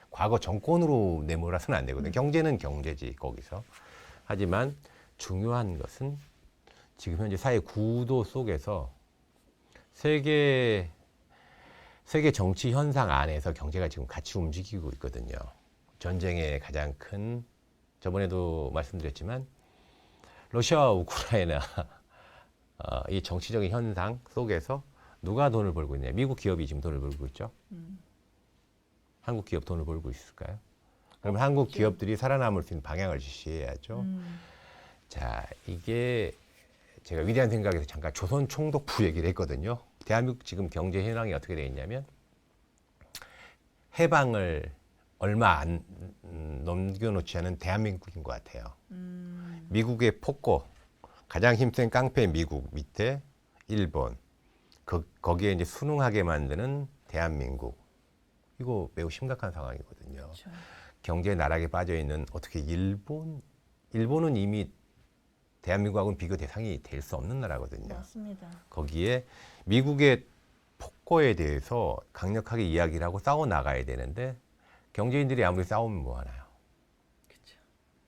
과거 정권으로 내몰아서는 안 되거든요. 경제는 경제지 거기서. 하지만 중요한 것은 지금 현재 사회 구도 속에서 세계 정치 현상 안에서 경제가 지금 같이 움직이고 있거든요. 전쟁의 가장 큰 저번에도 말씀드렸지만 러시아와 우크라이나 이 정치적인 현상 속에서 누가 돈을 벌고 있냐? 미국 기업이 지금 돈을 벌고 있죠. 한국 기업 돈을 벌고 있을까요? 그러면 한국 기업들이 살아남을 수 있는 방향을 지시해야죠. 자, 이게 제가 위대한 생각에서 잠깐 조선 총독부 얘기를 했거든요. 대한민국 지금 경제 현황이 어떻게 되어 있냐면 해방을 얼마 안 넘겨놓지 않은 대한민국인 것 같아요. 미국의 폭고, 가장 힘센 깡패 미국 밑에 일본, 거기에 이제 순응하게 만드는 대한민국. 이거 매우 심각한 상황이거든요. 그렇죠. 경제 나락에 빠져 있는 어떻게 일본은 이미 대한민국하고는 비교 대상이 될 수 없는 나라거든요. 맞습니다. 거기에 미국의 폭거에 대해서 강력하게 이야기를 하고 싸워 나가야 되는데 경제인들이 아무리 싸우면 뭐 하나요? 그렇죠.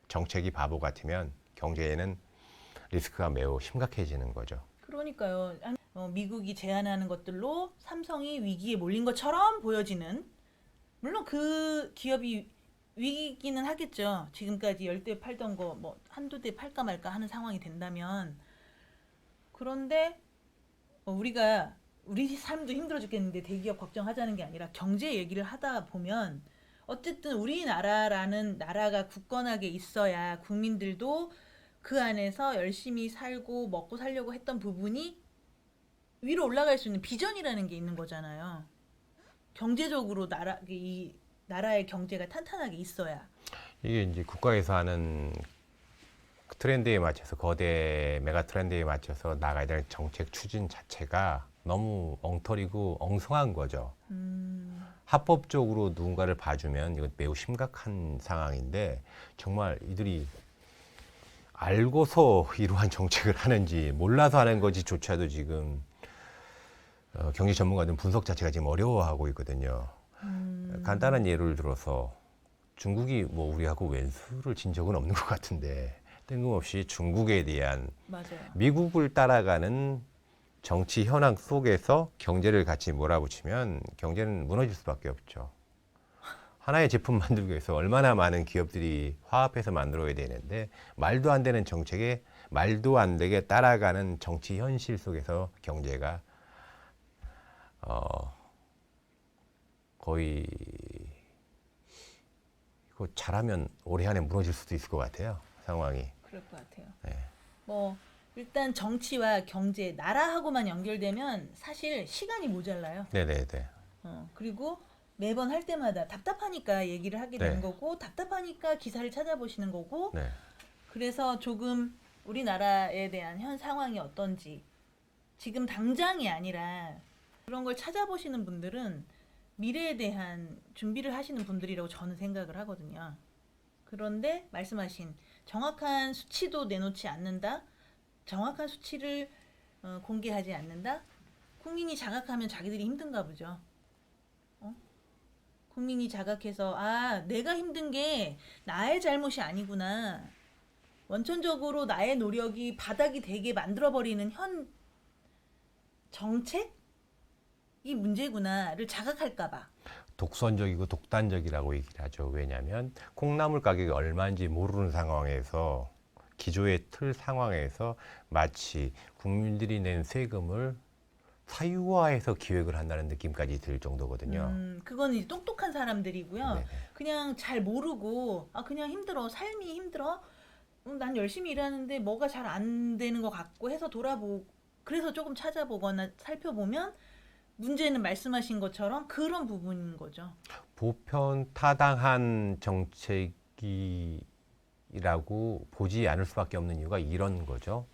정책이 바보 같으면 경제에는 리스크가 매우 심각해지는 거죠. 그러니까요. 미국이 제안하는 것들로 삼성이 위기에 몰린 것처럼 보여지는, 물론 그 기업이 위기기는 하겠죠. 지금까지 10대 팔던 거 뭐 한두 대 팔까 말까 하는 상황이 된다면. 그런데 우리 삶도 힘들어 죽겠는데 대기업 걱정하자는 게 아니라 경제 얘기를 하다 보면 어쨌든 우리나라라는 나라가 굳건하게 있어야 국민들도 그 안에서 열심히 살고 먹고 살려고 했던 부분이 위로 올라갈 수 있는 비전이라는 게 있는 거잖아요. 경제적으로 이 나라의 경제가 탄탄하게 있어야. 이게 이제 국가에서 하는 트렌드에 맞춰서 거대 메가 트렌드에 맞춰서 나가야 될 정책 추진 자체가 너무 엉터리고 엉성한 거죠. 합법적으로 누군가를 봐주면 이건 매우 심각한 상황인데 정말 이들이 알고서 이러한 정책을 하는지 몰라서 하는 건지조차도 지금 경제 전문가들은 분석 자체가 지금 어려워하고 있거든요. 간단한 예를 들어서 중국이 뭐 우리하고 왼수를 진 적은 없는 것 같은데 뜬금없이 중국에 대한 맞아요. 미국을 따라가는 정치 현황 속에서 경제를 같이 몰아붙이면 경제는 무너질 수밖에 없죠. 하나의 제품 만들기 위해서 얼마나 많은 기업들이 화합해서 만들어야 되는데 말도 안 되는 정책에 말도 안 되게 따라가는 정치 현실 속에서 경제가 거의 이거 잘하면 올해 안에 무너질 수도 있을 것 같아요. 상황이. 그럴 것 같아요. 네. 뭐 일단 정치와 경제, 나라하고만 연결되면 사실 시간이 모자라요. 네네네. 그리고 매번 할 때마다 답답하니까 얘기를 하게 되는 네. 거고, 답답하니까 기사를 찾아보시는 거고. 네. 그래서 조금 우리나라에 대한 현 상황이 어떤지 지금 당장이 아니라 그런 걸 찾아보시는 분들은 미래에 대한 준비를 하시는 분들이라고 저는 생각을 하거든요. 그런데 말씀하신 정확한 수치도 내놓지 않는다, 정확한 수치를 공개하지 않는다. 국민이 자각하면 자기들이 힘든가 보죠. 국민이 자각해서 내가 힘든 게 나의 잘못이 아니구나, 원천적으로 나의 노력이 바닥이 되게 만들어버리는 현 정책이 문제구나를 자각할까봐. 독선적이고 독단적이라고 얘기를 하죠. 왜냐하면 콩나물 가격이 얼마인지 모르는 상황에서 기조의 틀 상황에서 마치 국민들이 낸 세금을 사유화해서 기획을 한다는 느낌까지 들 정도거든요. 그건 이제 똑똑한 사람들이고요. 네네. 그냥 잘 모르고 그냥 힘들어, 삶이 힘들어, 난 열심히 일하는데 뭐가 잘 안 되는 것 같고 해서 돌아보고 그래서 조금 찾아보거나 살펴보면 문제는 말씀하신 것처럼 그런 부분인 거죠. 보편 타당한 정책이라고 보지 않을 수밖에 없는 이유가 이런 거죠.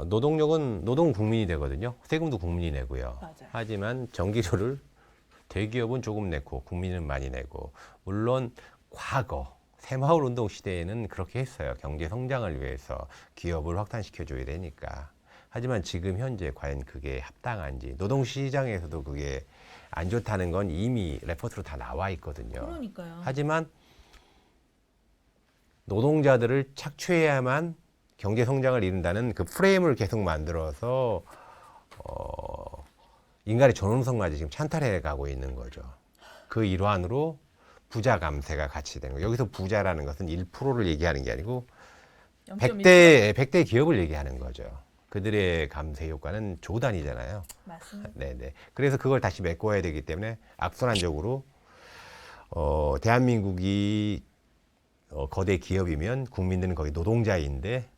노동력은 노동 국민이 되거든요. 세금도 국민이 내고요. 맞아요. 하지만 전기료를 대기업은 조금 내고 국민은 많이 내고, 물론 과거 새마을 운동 시대에는 그렇게 했어요. 경제 성장을 위해서 기업을 확산시켜 줘야 되니까. 하지만 지금 현재 과연 그게 합당한지, 노동시장에서도 그게 안 좋다는 건 이미 레포트로 다 나와 있거든요. 그러니까요. 하지만 노동자들을 착취해야만 경제 성장을 이룬다는 그 프레임을 계속 만들어서 인간의 존엄성까지 지금 찬탈해 가고 있는 거죠. 그 일환으로 부자 감세가 같이 되는 거예요. 여기서 부자라는 것은 1%를 얘기하는 게 아니고 100대 기업을 얘기하는 거죠. 그들의 감세 효과는 조 단위잖아요. 맞습니다. 네네. 그래서 그걸 다시 메꿔야 되기 때문에 악순환적으로 대한민국이 거대 기업이면 국민들은 거기 노동자인데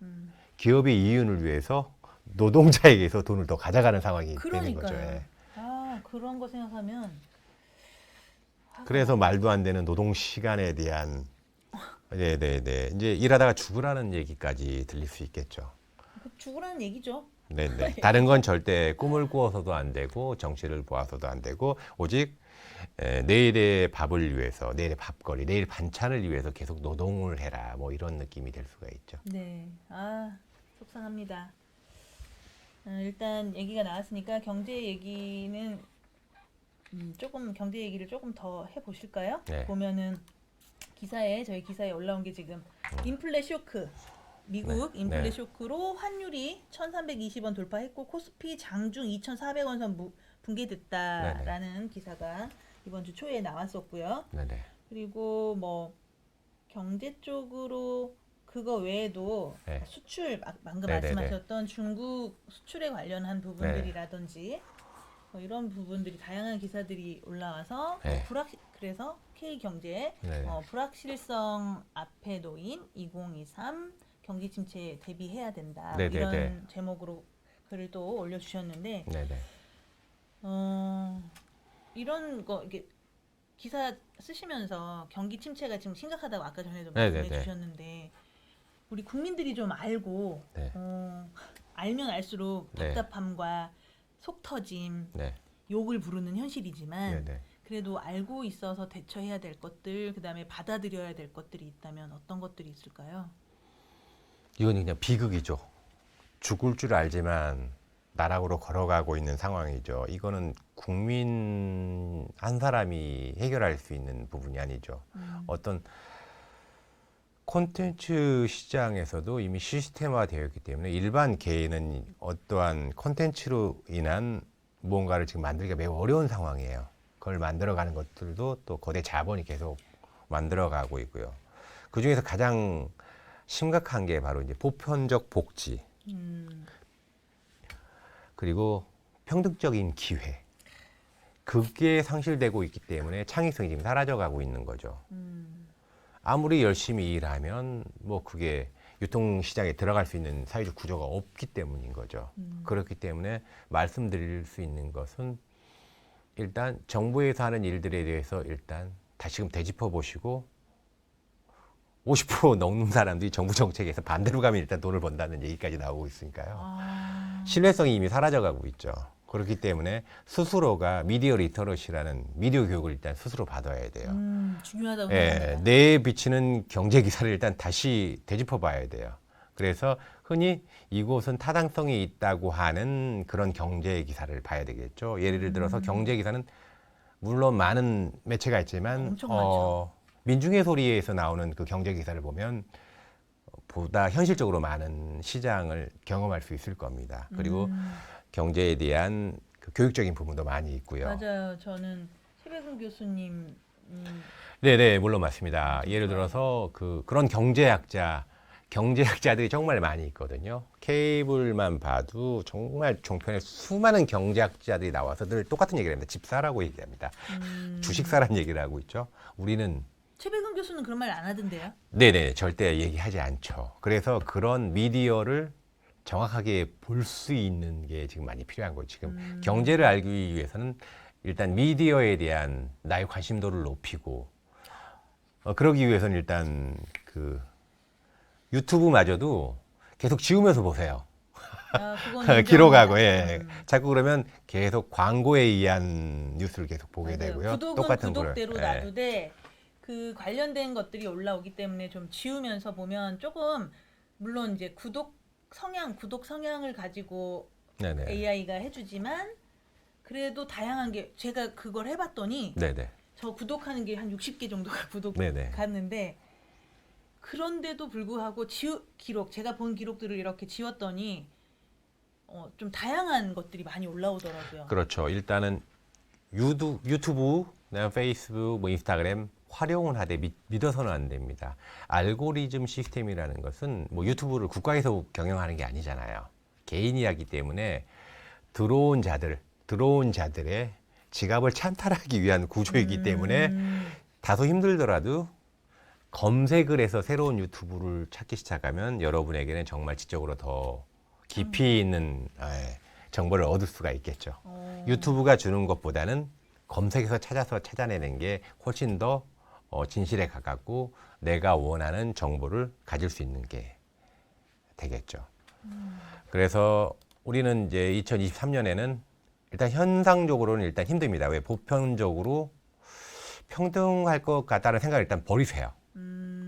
기업의 이윤을 위해서 노동자에게서 돈을 더 가져가는 상황이 되는 거죠. 그러니까요. 예. 그런 거 생각하면 그래서 말도 안 되는 노동 시간에 대한 네네네 이제 일하다가 죽으라는 얘기까지 들릴 수 있겠죠. 죽으라는 얘기죠. 네네. 다른 건 절대 꿈을 꾸어서도 안 되고 정치를 보아서도 안 되고 오직 내일의 밥을 위해서, 내일의 밥거리, 내일 반찬을 위해서 계속 노동을 해라. 뭐 이런 느낌이 될 수가 있죠. 네. 속상합니다. 일단 얘기가 나왔으니까 경제 얘기는 경제 얘기를 조금 더 해보실까요? 네. 보면은 저희 기사에 올라온 게 지금 인플레 쇼크, 미국 네. 인플레 네. 쇼크로 환율이 1,320원 돌파했고 코스피 장중 2,400원 선 붕괴됐다라는 기사가 이번 주 초에 나왔었고요. 네네. 그리고 뭐 경제 쪽으로 그거 외에도 네. 수출 방금 네네네. 말씀하셨던 중국 수출에 관련한 부분들이라든지 뭐 이런 부분들이 다양한 기사들이 올라와서 네. 그래서 K경제 네. 불확실성 앞에 놓인 2023 경기 침체에 대비해야 된다. 네네네. 이런 제목으로 글을 또 올려주셨는데 네네. 이런 거 이게 기사 쓰시면서 경기 침체가 지금 심각하다고 아까 전에도 네네네. 말씀해 주셨는데 우리 국민들이 좀 알고 네. 알면 알수록 네. 답답함과 속 터짐, 네. 욕을 부르는 현실이지만 네네. 그래도 알고 있어서 대처해야 될 것들, 그다음에 받아들여야 될 것들이 있다면 어떤 것들이 있을까요? 이건 그냥 비극이죠. 죽을 줄 알지만 나락으로 걸어가고 있는 상황이죠. 이거는 국민 한 사람이 해결할 수 있는 부분이 아니죠. 어떤 콘텐츠 시장에서도 이미 시스템화되어 있기 때문에 일반 개인은 어떠한 콘텐츠로 인한 무언가를 지금 만들기가 매우 어려운 상황이에요. 그걸 만들어가는 것들도 또 거대 자본이 계속 만들어가고 있고요. 그중에서 가장 심각한 게 바로 이제 보편적 복지 그리고 평등적인 기회, 그게 상실되고 있기 때문에 창의성이 지금 사라져가고 있는 거죠. 아무리 열심히 일하면 뭐 그게 유통시장에 들어갈 수 있는 사회적 구조가 없기 때문인 거죠. 그렇기 때문에 말씀드릴 수 있는 것은 일단 정부에서 하는 일들에 대해서 일단 다시금 되짚어 보시고 50% 넘는 사람들이 정부 정책에서 반대로 가면 일단 돈을 번다는 얘기까지 나오고 있으니까요. 신뢰성이 이미 사라져가고 있죠. 그렇기 때문에 스스로가 미디어 리터러시라는 미디어 교육을 일단 스스로 받아야 돼요. 중요하다고 생각합니다. 내 비치는 경제 기사를 일단 다시 되짚어 봐야 돼요. 그래서 흔히 이곳은 타당성이 있다고 하는 그런 경제 기사를 봐야 되겠죠. 예를 들어서 경제 기사는 물론 많은 매체가 있지만 엄청 많죠. 민중의 소리에서 나오는 그 경제 기사를 보면 보다 현실적으로 많은 시장을 경험할 수 있을 겁니다. 그리고 경제에 대한 그 교육적인 부분도 많이 있고요. 맞아요. 저는 최백운 교수님 네네, 물론 맞습니다. 예를 들어서 그런 경제학자들이 정말 많이 있거든요. 케이블만 봐도 정말 종편에 수많은 경제학자들이 나와서 늘 똑같은 얘기를 합니다. 집 사라고 얘기합니다. 주식 사라는 얘기를 하고 있죠. 우리는 최백운 교수는 그런 말 안 하던데요? 네네, 절대 얘기하지 않죠. 그래서 그런 미디어를 정확하게 볼 수 있는 게 지금 많이 필요한 거죠. 지금 경제를 알기 위해서는 일단 미디어에 대한 나의 관심도를 높이고 그러기 위해서는 일단 그 유튜브마저도 계속 지우면서 보세요. 그건 기록하고 인정합니다. 자꾸 그러면 계속 광고에 의한 뉴스를 계속 보게 맞아요. 되고요. 구독은 똑같은 구독대로 거를. 놔두되 그 관련된 것들이 올라오기 때문에 좀 지우면서 보면 조금 물론 이제 구독 성향을 가지고 네네. AI가 해주지만 그래도 다양한 게 제가 그걸 해봤더니 네네. 저 구독하는 게 한 60개 정도가 구독 네네. 갔는데 그런데도 불구하고 제가 본 기록들을 이렇게 지웠더니 좀 다양한 것들이 많이 올라오더라고요. 그렇죠. 일단은 유튜브, 페이스북, 뭐 인스타그램 활용을 하되 믿어서는 안 됩니다. 알고리즘 시스템이라는 것은 뭐 유튜브를 국가에서 경영하는 게 아니잖아요. 개인이 하기 때문에 들어온 자들의 지갑을 찬탈하기 위한 구조이기 때문에 다소 힘들더라도 검색을 해서 새로운 유튜브를 찾기 시작하면 여러분에게는 정말 지적으로 더 깊이 있는 정보를 얻을 수가 있겠죠. 유튜브가 주는 것보다는 검색해서 찾아서 찾아내는 게 훨씬 더 진실에 가깝고 내가 원하는 정보를 가질 수 있는 게 되겠죠. 그래서 우리는 이제 2023년에는 일단 현상적으로는 일단 힘듭니다. 왜 보편적으로 평등할 것 같다는 생각을 일단 버리세요.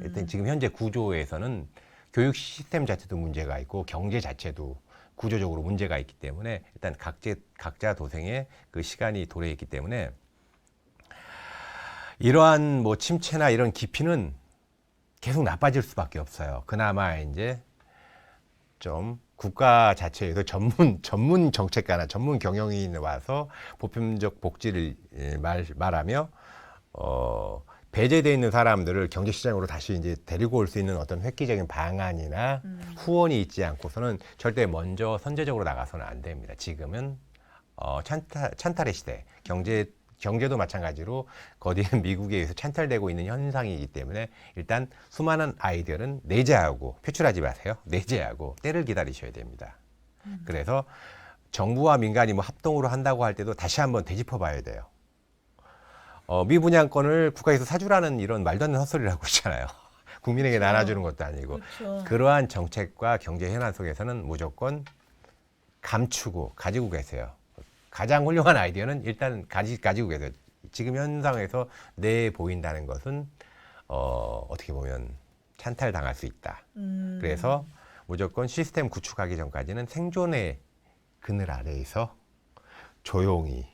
일단 지금 현재 구조에서는 교육 시스템 자체도 문제가 있고 경제 자체도 구조적으로 문제가 있기 때문에 일단 각자 도생의 그 시간이 도래했기 때문에 이러한 뭐 침체나 이런 깊이는 계속 나빠질 수밖에 없어요. 그나마 이제 좀 국가 자체에도 전문 정책가나 전문 경영인이 와서 보편적 복지를 말하며 배제되어 있는 사람들을 경제시장으로 다시 이제 데리고 올 수 있는 어떤 획기적인 방안이나 후원이 있지 않고서는 절대 먼저 선제적으로 나가서는 안 됩니다. 지금은 찬탈의 시대, 경제도 마찬가지로 거대한 미국에 의해서 찬탈되고 있는 현상이기 때문에 일단 수많은 아이디어는 내재하고 표출하지 마세요. 내재하고 때를 기다리셔야 됩니다. 그래서 정부와 민간이 뭐 합동으로 한다고 할 때도 다시 한번 되짚어 봐야 돼요. 미분양권을 국가에서 사주라는 이런 말도 안 되는 헛소리를 하고 있잖아요. 국민에게 그렇죠. 나눠주는 것도 아니고. 그렇죠. 그러한 정책과 경제 현안 속에서는 무조건 감추고 가지고 계세요. 가장 훌륭한 아이디어는 일단 가지고 계세요. 지금 현상에서 보인다는 것은 어떻게 보면 찬탈당할 수 있다. 그래서 무조건 시스템 구축하기 전까지는 생존의 그늘 아래에서 조용히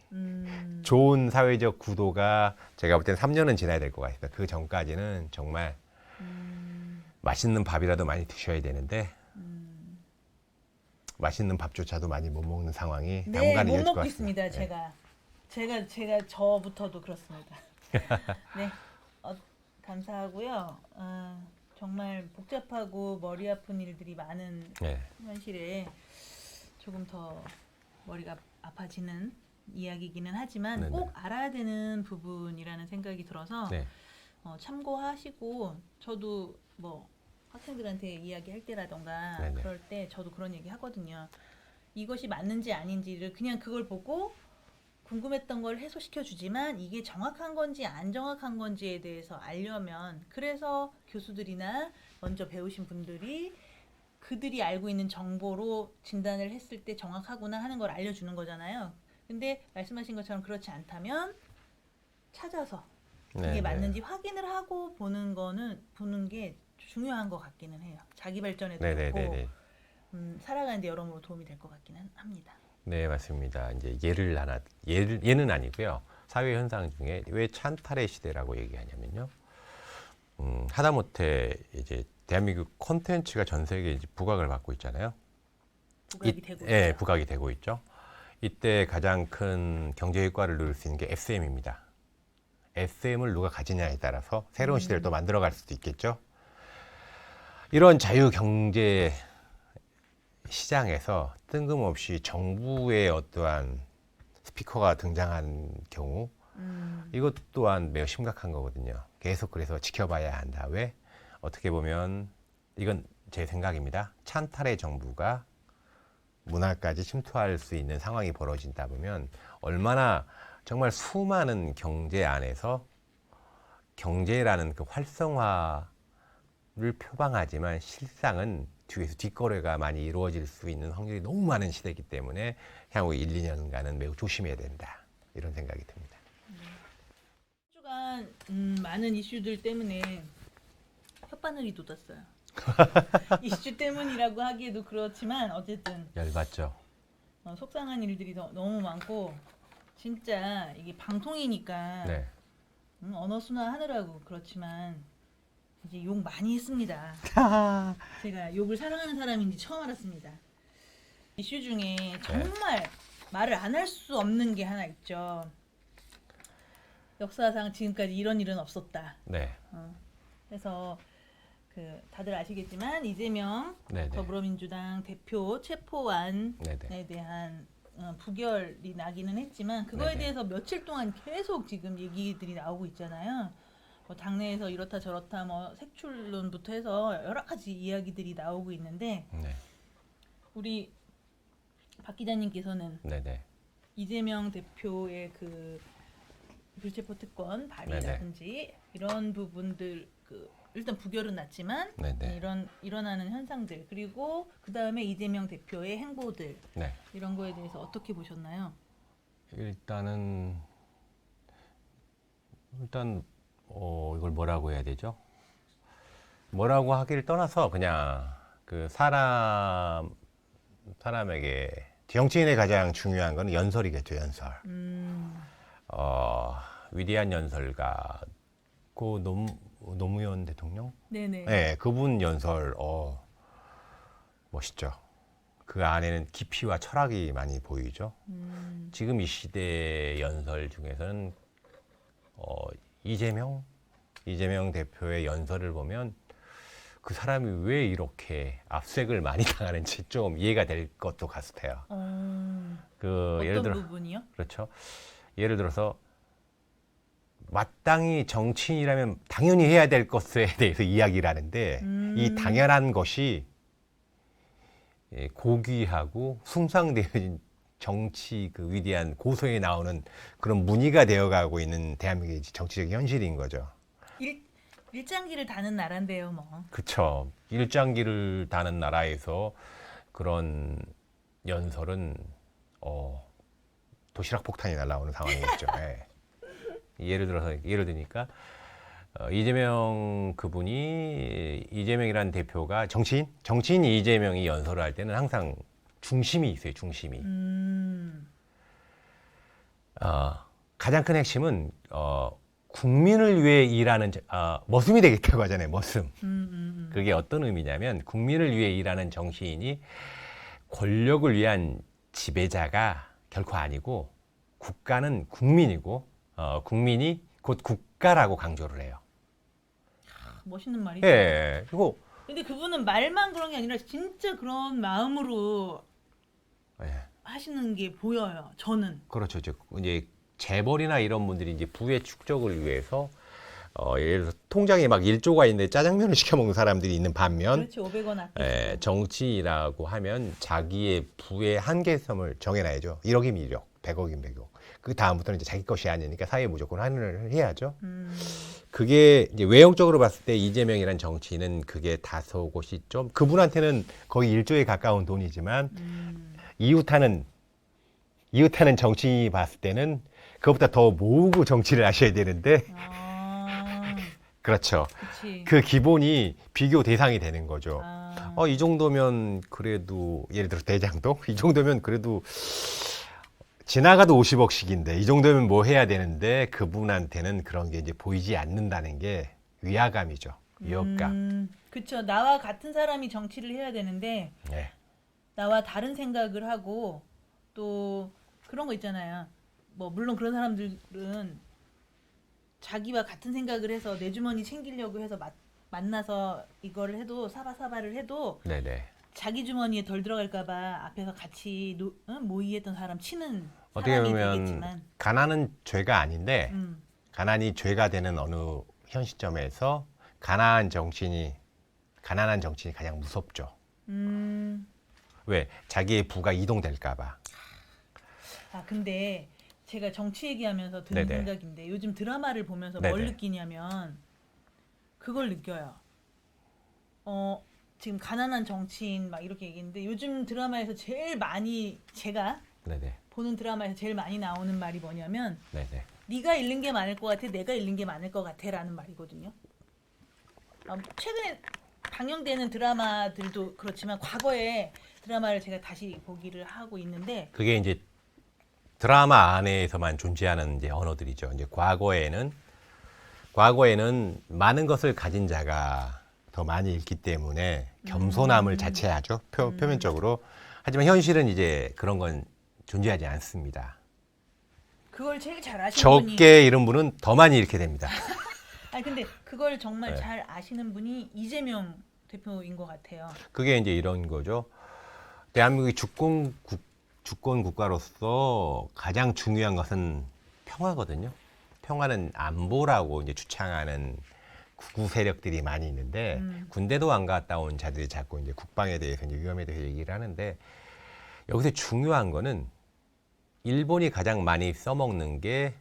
좋은 사회적 구도가 제가 볼 때는 3년은 지나야 될 것 같습니다. 그 전까지는 정말 맛있는 밥이라도 많이 드셔야 되는데 맛있는 밥조차도 많이 못 먹는 상황이 네, 당분간은 못 이어질 것 먹고 같습니다. 있습니다. 네. 제가 저부터도 그렇습니다. 네, 감사하고요. 정말 복잡하고 머리 아픈 일들이 많은 네. 현실에 조금 더 머리가 아파지는 이야기이기는 하지만 네네. 꼭 알아야 되는 부분이라는 생각이 들어서 네. 참고하시고 저도 뭐 학생들한테 이야기할 때라던가 네네. 그럴 때 저도 그런 얘기 하거든요. 이것이 맞는지 아닌지를 그냥 그걸 보고 궁금했던 걸 해소시켜 주지만 이게 정확한 건지 안 정확한 건지에 대해서 알려면 그래서 교수들이나 먼저 배우신 분들이 그들이 알고 있는 정보로 진단을 했을 때 정확하구나 하는 걸 알려주는 거잖아요. 근데 말씀하신 것처럼 그렇지 않다면 찾아서 이게 네네. 맞는지 확인을 하고 보는 게 중요한 것 같기는 해요. 자기 발전에도 네네네네. 그렇고 살아가는 데 여러모로 도움이 될 것 같기는 합니다. 네, 맞습니다. 이제 예는 아니고요. 사회 현상 중에 왜 찬탈의 시대라고 얘기하냐면요. 하다못해 이제 대한민국 콘텐츠가 전 세계에 이제 부각을 받고 있잖아요. 부각이 되고 예, 있죠. 부각이 되고 있죠. 이때 가장 큰 경제 효과를 누릴 수 있는 게 SM입니다. SM을 누가 가지냐에 따라서 새로운 시대를 또 만들어갈 수도 있겠죠. 이런 자유 경제 시장에서 뜬금없이 정부의 어떠한 스피커가 등장한 경우 이것 또한 매우 심각한 거거든요. 계속 그래서 지켜봐야 한다. 왜? 어떻게 보면 이건 제 생각입니다. 찬탈의 정부가 문화까지 침투할 수 있는 상황이 벌어진다 보면 얼마나 정말 수많은 경제 안에서 경제라는 그 활성화를 표방하지만 실상은 뒤에서 뒷거래가 많이 이루어질 수 있는 확률이 너무 많은 시대이기 때문에 향후 1, 2년간은 매우 조심해야 된다. 이런 생각이 듭니다. 한 주간 많은 이슈들 때문에 혓바늘이 돋았어요. 이슈 때문이라고 하기에도 그렇지만 어쨌든 열받죠. 속상한 일들이 너무 많고 진짜 이게 방송이니까 네. 언어 순화하느라고 그렇지만 이제 욕 많이 했습니다. 제가 욕을 사랑하는 사람인지 처음 알았습니다. 이슈 중에 정말 말을 안 할 수 없는 게 하나 있죠. 역사상 지금까지 이런 일은 없었다. 네. 그래서 다들 아시겠지만 이재명 네네. 더불어민주당 대표 체포안에 네네. 대한 부결이 나기는 했지만 그거에 네네. 대해서 며칠 동안 계속 지금 얘기들이 나오고 있잖아요. 뭐 당내에서 이렇다 저렇다 뭐 색출론부터 해서 여러 가지 이야기들이 나오고 있는데 네. 우리 박 기자님께서는 네네. 이재명 대표의 그 불체포 특권 발의라든지 이런 부분들 일단 부결은 났지만 네네. 일어나는 현상들 그리고 그 다음에 이재명 대표의 행보들 네. 이런 거에 대해서 어떻게 보셨나요? 일단 이걸 뭐라고 해야 되죠? 뭐라고 하기를 떠나서 그냥 그 사람에게 정치인의 가장 중요한 건 연설이겠죠. 연설. 위대한 연설가 고 노무현 대통령? 네네. 네, 그분 연설 멋있죠. 그 안에는 깊이와 철학이 많이 보이죠. 지금 이 시대의 연설 중에서는 이재명 대표의 연설을 보면 그 사람이 왜 이렇게 압색을 많이 당하는지 좀 이해가 될 것도 같아요. 어떤 예를 들어 부분이요? 그렇죠. 예를 들어서 마땅히 정치인이라면 당연히 해야 될 것에 대해서 이야기를 하는데 이 당연한 것이 고귀하고 숭상되어진 정치 그 위대한 고소에 나오는 그런 문의가 되어가고 있는 대한민국의 정치적 현실인 거죠. 일장기를 다는 나라인데요, 뭐. 그렇죠. 일장기를 다는 나라에서 그런 연설은 도시락 폭탄이 날아오는 상황이겠죠. 예. 예를 드니까 이재명이라는 대표가 정치인 이재명이 연설을 할 때는 항상 중심이 있어요. 중심이. 가장 큰 핵심은 국민을 위해 일하는 머슴이 되겠다고 하잖아요. 머슴. 그게 어떤 의미냐면 국민을 위해 일하는 정치인이 권력을 위한 지배자가 결코 아니고 국가는 국민이고 국민이 곧 국가라고 강조를 해요. 멋있는 말이죠. 예. 그리고 근데 그분은 말만 그런 게 아니라 진짜 그런 마음으로 하시는 게 보여요. 저는. 그렇죠. 이제 재벌이나 이런 분들이 이제 부의 축적을 위해서 예를 들어서 통장에 막 1조가 있는데 짜장면을 시켜 먹는 사람들이 있는 반면 그렇지 500원 아끼고. 정치라고 하면 자기의 부의 한계점을 정해놔야죠. 1억이면 1억, 100억이면 100억. 그 다음부터는 이제 자기 것이 아니니까 사회 무조건 환원을 해야죠. 그게 이제 외형적으로 봤을 때 이재명이라는 정치인은 그게 다소 곳이 좀 그분한테는 거의 1조에 가까운 돈이지만 이웃하는 정치인이 봤을 때는 그것보다 더 모으고 정치를 하셔야 되는데 그렇죠. 그치. 그 기본이 비교 대상이 되는 거죠. 아. 이 정도면 그래도 예를 들어 대장동 이 정도면 그래도 지나가도 50억씩인데 이 정도면 뭐 해야 되는데 그분한테는 그런 게 이제 보이지 않는다는 게 위화감이죠. 위협감. 그렇죠. 나와 같은 사람이 정치를 해야 되는데 네. 나와 다른 생각을 하고 또 그런 거 있잖아요. 뭐 물론 그런 사람들은 자기와 같은 생각을 해서 내 주머니 챙기려고 해서 만나서 이거를 해도 사바사바를 해도 네네. 자기 주머니에 덜 들어갈까봐 앞에서 같이 모의했던 사람 치는 어떻게 사람이 보면 되겠지만 가난은 죄가 아닌데 가난이 죄가 되는 어느 현 시점에서 가난한 정치인이 가장 무섭죠. 왜? 자기의 부가 이동될까봐. 아 근데 제가 정치 얘기하면서 드는 네네. 생각인데 요즘 드라마를 보면서 네네. 뭘 느끼냐면 그걸 느껴요. 지금 가난한 정치인 막 이렇게 얘기했는데 요즘 드라마에서 제일 많이 제가 네네. 보는 드라마에서 제일 많이 나오는 말이 뭐냐면 네네. 네가 잃는 게 많을 것 같아, 내가 잃는 게 많을 것 같아라는 말이거든요. 최근에 방영되는 드라마들도 그렇지만 과거의 드라마를 제가 다시 보기를 하고 있는데 그게 이제 드라마 안에서만 존재하는 이제 언어들이죠. 이제 과거에는 많은 것을 가진 자가 더 많이 읽기 때문에 겸손함을 자체하죠. 표면적으로. 하지만 현실은 이제 그런 건 존재하지 않습니다. 그걸 제일 잘 아시는 분이 적게 잃은 분은 더 많이 잃게 됩니다. 아니 근데 그걸 정말 네. 잘 아시는 분이 이재명 대표인 것 같아요. 그게 이제 이런 거죠. 대한민국이 주권 국가로서 가장 중요한 것은 평화거든요. 평화는 안보라고 이제 주창하는 극우 세력들이 많이 있는데 군대도 안 갔다 온 자들이 자꾸 이제 국방에 대해서 이제 위험에 대해서 얘기를 하는데 여기서 중요한 거는 일본이 가장 많이 써먹는 게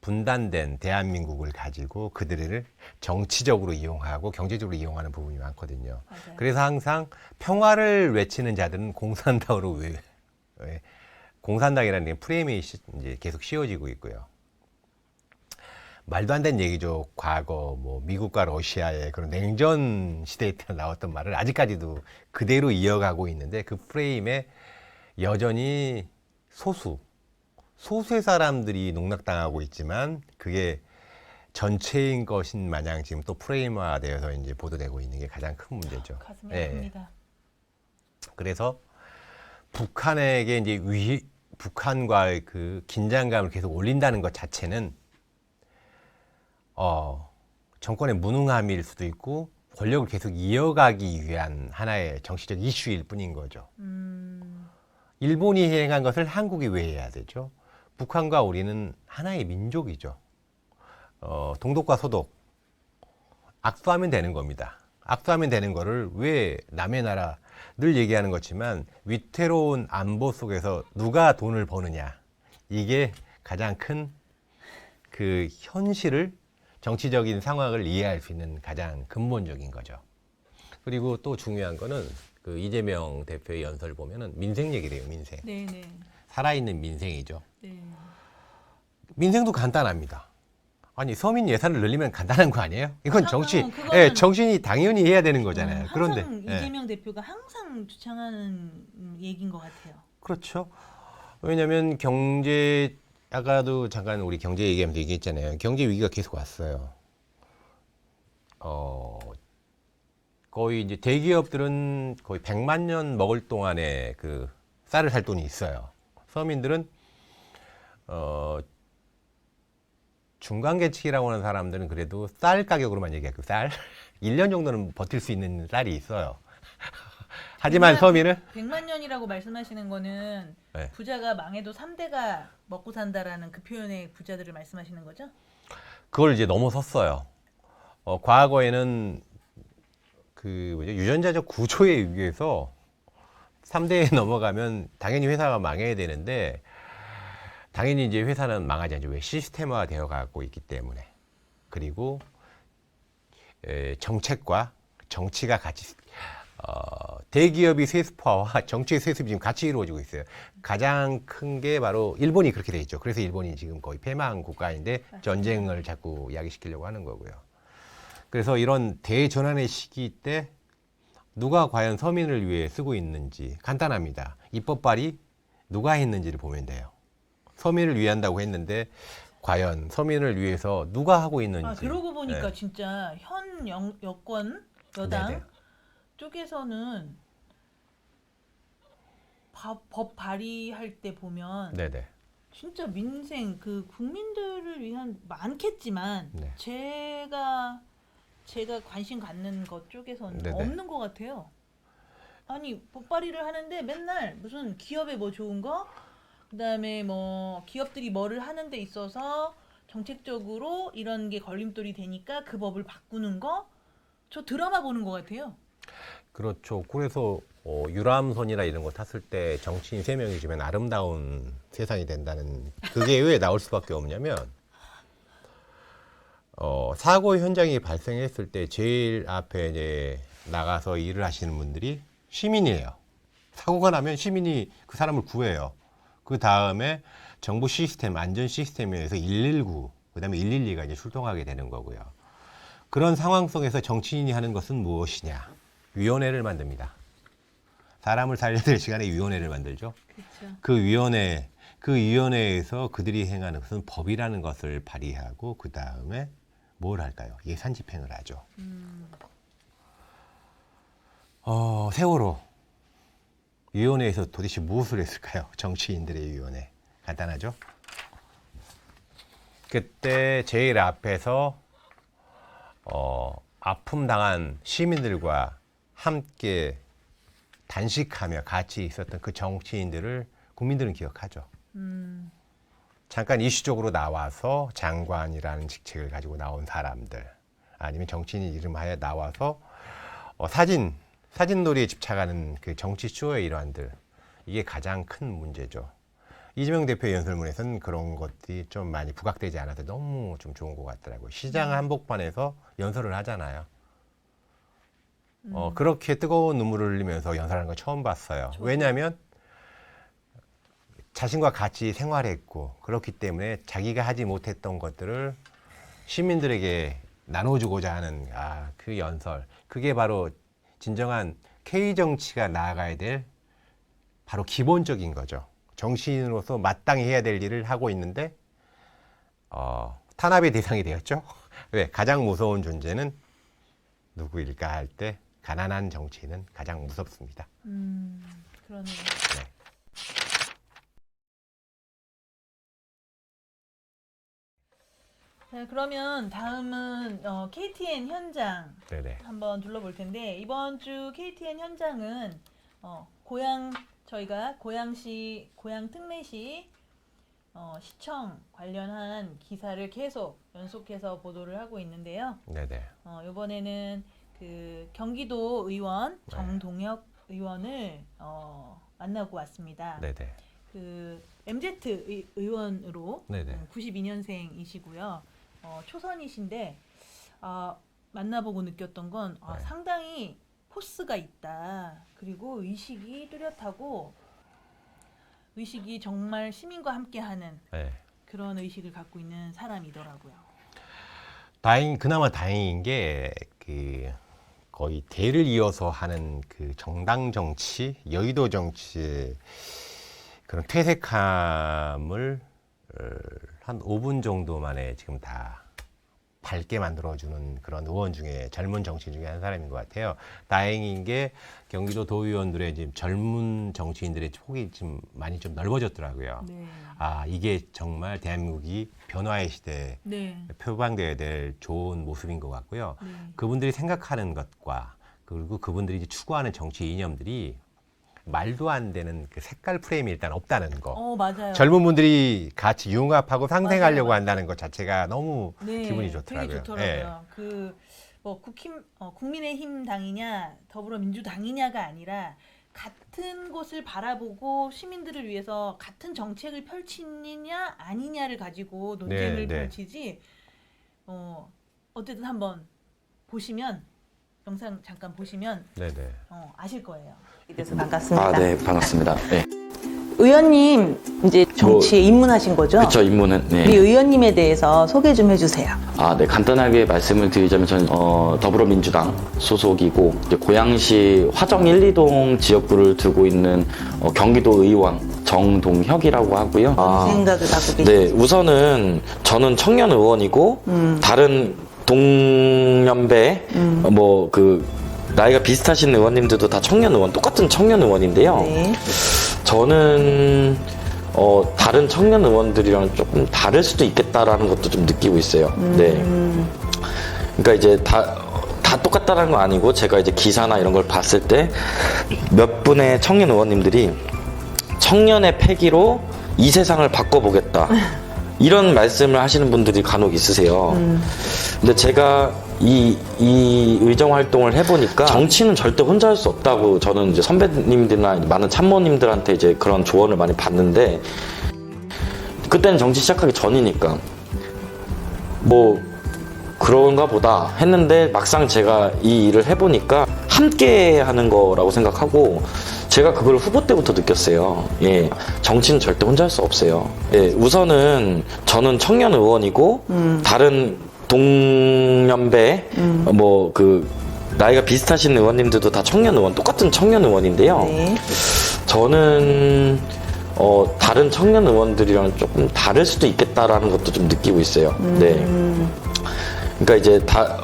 분단된 대한민국을 가지고 그들을 정치적으로 이용하고 경제적으로 이용하는 부분이 많거든요. 맞아요. 그래서 항상 평화를 외치는 자들은 공산당으로 공산당이라는 게 프레임이 이제 계속 씌워지고 있고요. 말도 안 되는 얘기죠. 과거 뭐 미국과 러시아의 그런 냉전 시대 때 나왔던 말을 아직까지도 그대로 이어가고 있는데 그 프레임에 여전히 소수의 사람들이 농락당하고 있지만 그게 전체인 것인 마냥 지금 또 프레임화되어서 이제 보도되고 있는 게 가장 큰 문제죠. 가슴이 예. 아픕니다. 그래서 북한에게 이제 북한과의 그 긴장감을 계속 올린다는 것 자체는 정권의 무능함일 수도 있고 권력을 계속 이어가기 위한 하나의 정치적 이슈일 뿐인 거죠. 일본이 행한 것을 한국이 왜 해야 되죠? 북한과 우리는 하나의 민족이죠. 동독과 소독 악수하면 되는 겁니다. 악수하면 되는 거를 왜 남의 나라 늘 얘기하는 것지만 위태로운 안보 속에서 누가 돈을 버느냐 이게 가장 큰 그 현실을 정치적인 상황을 이해할 수 있는 가장 근본적인 거죠. 그리고 또 중요한 거는 그 이재명 대표의 연설을 보면은 민생 얘기를 해요. 민생. 네네. 살아있는 민생이죠. 네. 민생도 간단합니다. 아니 서민 예산을 늘리면 간단한 거 아니에요? 이건 정치, 그거는 예, 정신이 당연히 해야 되는 거잖아요. 항상 그런데 예. 이재명 대표가 항상 주창하는 얘기인 것 같아요. 그렇죠. 왜냐하면 경제 아까도 잠깐 우리 경제 얘기하면서 얘기했잖아요. 경제 위기가 계속 왔어요. 거의 이제 대기업들은 거의 100만 년 먹을 동안에 그 쌀을 살 돈이 있어요. 서민들은 중간 계층이라고 하는 사람들은 그래도 쌀 가격으로만 얘기해요. 쌀 1년 정도는 버틸 수 있는 쌀이 있어요. 하지만 서민은 100만 년이라고 말씀하시는 거는 네. 부자가 망해도 3대가 먹고 산다라는 그 표현의 부자들을 말씀하시는 거죠? 그걸 이제 넘어섰어요. 과거에는 그 뭐죠? 유전자적 구조에 의해서 3대에 넘어가면 당연히 회사가 망해야 되는데 당연히 이제 회사는 망하지 않죠. 왜 시스템화 되어 가고 있기 때문에. 그리고 정책과 정치가 같이 대기업이 세습화와 정치의 세습이 지금 같이 이루어지고 있어요. 가장 큰 게 바로 일본이 그렇게 돼 있죠. 그래서 일본이 지금 거의 패망 국가인데 전쟁을 자꾸 야기시키려고 하는 거고요. 그래서 이런 대전환의 시기 때 누가 과연 서민을 위해 쓰고 있는지 간단합니다. 입법 발의 누가 했는지를 보면 돼요. 서민을 위한다고 했는데 과연 서민을 위해서 누가 하고 있는지. 그러고 보니까 네. 진짜 현 여권 여당 네네. 쪽에서는 법 발의할 때 보면 네네. 진짜 민생 그 국민들을 위한 많겠지만 네. 제가 관심 갖는 것 쪽에서는 네네. 없는 것 같아요. 아니 법 발의를 하는데 맨날 무슨 기업에 뭐 좋은 거, 그다음에 뭐 기업들이 뭐를 하는 데 있어서 정책적으로 이런 게 걸림돌이 되니까 그 법을 바꾸는 거, 저 드라마 보는 것 같아요. 그렇죠. 그래서 유람선이나 이런 거 탔을 때 정치인 3명이 주면 아름다운 세상이 된다는 그게 왜 나올 수밖에 없냐면 사고 현장이 발생했을 때 제일 앞에 이제 나가서 일을 하시는 분들이 시민이에요. 사고가 나면 시민이 그 사람을 구해요. 그 다음에 정부 시스템, 안전 시스템에 의해서 119, 그 다음에 112가 이제 출동하게 되는 거고요. 그런 상황 속에서 정치인이 하는 것은 무엇이냐? 위원회를 만듭니다. 사람을 살려야 될 시간에 위원회를 만들죠. 그렇죠. 그 위원회에서 그들이 행하는 것은 법이라는 것을 발의하고 그 다음에 뭘 할까요? 예산 집행을 하죠. 세월호 위원회에서 도대체 무엇을 했을까요? 정치인들의 위원회. 간단하죠? 그때 제일 앞에서 아픔 당한 시민들과 함께 단식하며 같이 있었던 그 정치인들을 국민들은 기억하죠. 잠깐 이슈적으로 나와서 장관이라는 직책을 가지고 나온 사람들, 아니면 정치인 이름하에 나와서 사진놀이에 집착하는 그 정치 쇼의 일환들, 이게 가장 큰 문제죠. 이재명 대표의 연설문에서는 그런 것들이 좀 많이 부각되지 않아서 너무 좀 좋은 것 같더라고요. 시장 한복판에서 연설을 하잖아요. 그렇게 뜨거운 눈물을 흘리면서 연설하는 거 처음 봤어요. 왜냐하면 자신과 같이 생활했고 그렇기 때문에 자기가 하지 못했던 것들을 시민들에게 나눠주고자 하는 그 연설, 그게 바로 진정한 K정치가 나아가야 될 바로 기본적인 거죠. 정치인으로서 마땅히 해야 될 일을 하고 있는데 탄압의 대상이 되었죠. 왜? 가장 무서운 존재는 누구일까 할 때 가난한 정치인은 가장 무섭습니다. 그러네요. 네. 자, 그러면 다음은 KTN 현장 네네. 한번 둘러볼 텐데, 이번 주 KTN 현장은 저희가 고양시 고양 특례시 시청 관련한 기사를 계속 연속해서 보도를 하고 있는데요. 네네. 이번에는 그 경기도 의원 정동혁 의원을 만나고 왔습니다. 네네. 그 MZ 의원으로 네네. 92년생이시고요. 초선이신데 만나보고 느꼈던 건 네. 상당히 포스가 있다. 그리고 의식이 뚜렷하고 의식이 정말 시민과 함께하는 네. 그런 의식을 갖고 있는 사람이더라고요. 그나마 다행인 게 거의 대를 이어서 하는 그 정당 정치, 여의도 정치의 그런 퇴색함을 한 5분 정도 만에 지금 다 밝게 만들어주는 그런 의원 중에 젊은 정치인 중에 한 사람인 것 같아요. 다행인 게 경기도 도의원들의 지금 젊은 정치인들의 폭이 좀 많이 좀 넓어졌더라고요. 네. 이게 정말 대한민국이 변화의 시대에 네. 표방되어야 될 좋은 모습인 것 같고요. 네. 그분들이 생각하는 것과 그리고 그분들이 이제 추구하는 정치 이념들이 말도 안 되는 그 색깔 프레임이 일단 없다는 거. 맞아요. 젊은 분들이 같이 융합하고 상생하려고 맞아요. 한다는 것 자체가 너무 네, 기분이 좋더라고요. 되게 좋더라고요. 국민의힘 당이냐 더불어민주당이냐가 아니라 같은 곳을 바라보고 시민들을 위해서 같은 정책을 펼치느냐 아니냐를 가지고 논쟁을 네. 펼치지. 어쨌든 한번 보시면 영상 잠깐 보시면 네네. 아실 거예요. 그래서 반갑습니다. 네, 반갑습니다. 네. 의원님 이제 정치에 입문하신 거죠? 그쵸, 입문은. 네. 우리 의원님에 대해서 소개 좀 해주세요. 네, 간단하게 말씀을 드리자면 저는 더불어민주당 소속이고 이제 고양시 화정 1, 2동 지역구를 두고 있는 경기도 의원 정동혁이라고 하고요. 생각을 갖고 계시죠? 네, 우선은 저는 청년 의원이고 다른 동년배 나이가 비슷하신 의원님들도 다 청년 의원, 똑같은 청년 의원인데요. 네. 저는 다른 청년 의원들이랑 조금 다를 수도 있겠다라는 것도 좀 느끼고 있어요. 네. 그러니까 이제 다 똑같다라는 건 아니고 제가 이제 기사나 이런 걸 봤을 때 몇 분의 청년 의원님들이 청년의 패기로 이 세상을 바꿔보겠다. 이런 말씀을 하시는 분들이 간혹 있으세요. 근데 제가 이 의정 활동을 해보니까 정치는 절대 혼자 할 수 없다고 저는 이제 선배님들이나 많은 참모님들한테 이제 그런 조언을 많이 받는데, 그때는 정치 시작하기 전이니까 뭐 그런가 보다 했는데 막상 제가 이 일을 해보니까 함께 하는 거라고 생각하고, 제가 그걸 후보 때부터 느꼈어요. 예, 정치는 절대 혼자 할 수 없어요. 예, 우선은 저는 청년 의원이고 다른 동년배 뭐 그 나이가 비슷하신 의원님들도 다 청년 의원, 똑같은 청년 의원인데요. 네. 저는 다른 청년 의원들이랑 조금 다를 수도 있겠다라는 것도 좀 느끼고 있어요. 네. 그러니까 이제 다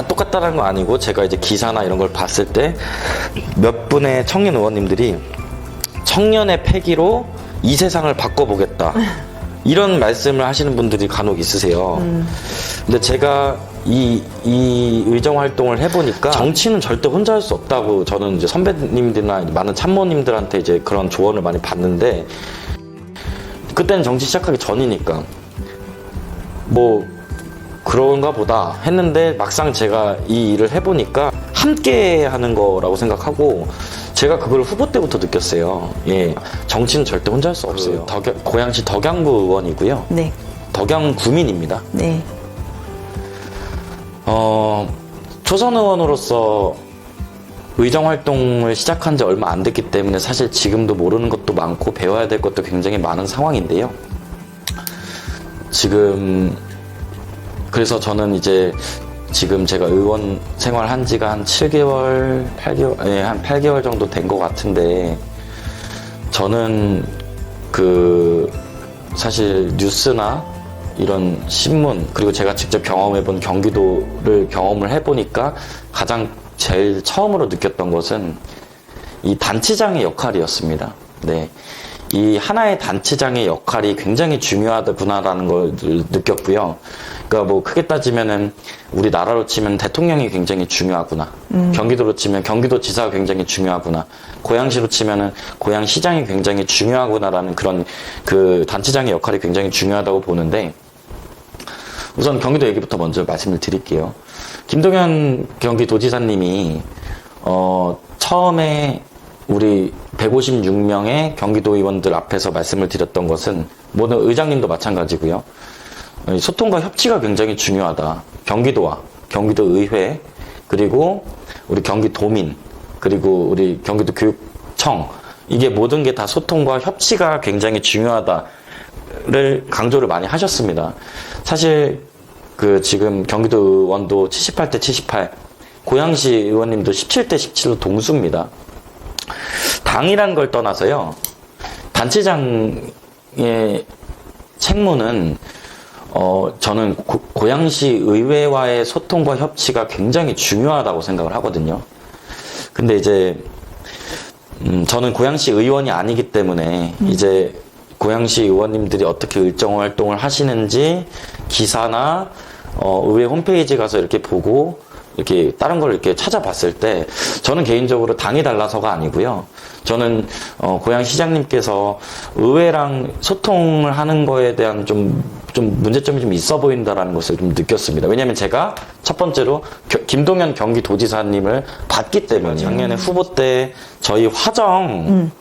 똑같다는 건 아니고, 제가 이제 기사나 이런 걸 봤을 때 몇 분의 청년 의원님들이 청년의 패기로 이 세상을 바꿔보겠다, 이런 말씀을 하시는 분들이 간혹 있으세요. 근데 제가 이 의정 활동을 해보니까 정치는 절대 혼자 할 수 없다고 저는 이제 선배님들이나 많은 참모님들한테 이제 그런 조언을 많이 받는데, 그때는 정치 시작하기 전이니까 뭐 그런가 보다 했는데 막상 제가 이 일을 해보니까 함께 하는 거라고 생각하고, 제가 그걸 후보 때부터 느꼈어요. 예, 정치는 절대 혼자 할 수 없어요. 고양시 덕양구 의원이고요. 네. 덕양 구민입니다. 네. 초선 의원으로서 의정 활동을 시작한 지 얼마 안 됐기 때문에 사실 지금도 모르는 것도 많고 배워야 될 것도 굉장히 많은 상황인데요. 그래서 저는 이제 지금 제가 의원 생활한 지가 한 7개월, 8개월, 한 8개월 정도 된 것 같은데, 저는 사실 뉴스나 이런 신문, 그리고 제가 직접 경험해본 경기도를 경험을 해보니까 가장 제일 처음으로 느꼈던 것은 이 단체장의 역할이었습니다. 네. 이 하나의 단체장의 역할이 굉장히 중요하구나라는 걸 느꼈고요. 그러니까 뭐 크게 따지면은 우리나라로 치면 대통령이 굉장히 중요하구나. 경기도로 치면 경기도지사가 굉장히 중요하구나. 고양시로 치면은 고양시장이 굉장히 중요하구나라는 그런 그 단체장의 역할이 굉장히 중요하다고 보는데, 우선 경기도 얘기부터 먼저 말씀을 드릴게요. 김동연 경기도지사님이 처음에 우리 156명의 경기도 의원들 앞에서 말씀을 드렸던 것은, 모든 의장님도 마찬가지고요. 소통과 협치가 굉장히 중요하다. 경기도와 경기도 의회, 그리고 우리 경기도민, 그리고 우리 경기도 교육청, 이게 모든 게 다 소통과 협치가 굉장히 중요하다를 강조를 많이 하셨습니다. 사실 지금 경기도 의원도 78대 78, 고양시 의원님도 17대 17로 동수입니다. 당이란 걸 떠나서요, 단체장의 책무는 저는 고양시 의회와의 소통과 협치가 굉장히 중요하다고 생각을 하거든요. 근데 이제 저는 고양시 의원이 아니기 때문에 이제 고양시 의원님들이 어떻게 의정 활동을 하시는지 기사나 의회 홈페이지 가서 이렇게 보고 이렇게 다른 걸 이렇게 찾아봤을 때, 저는 개인적으로 당이 달라서가 아니고요. 저는 고양시장님께서 의회랑 소통을 하는 거에 대한 좀 문제점이 좀 있어 보인다라는 것을 좀 느꼈습니다. 왜냐하면 제가 첫 번째로 김동연 경기도지사님을 봤기 때문에, 작년에 후보 때 저희 화정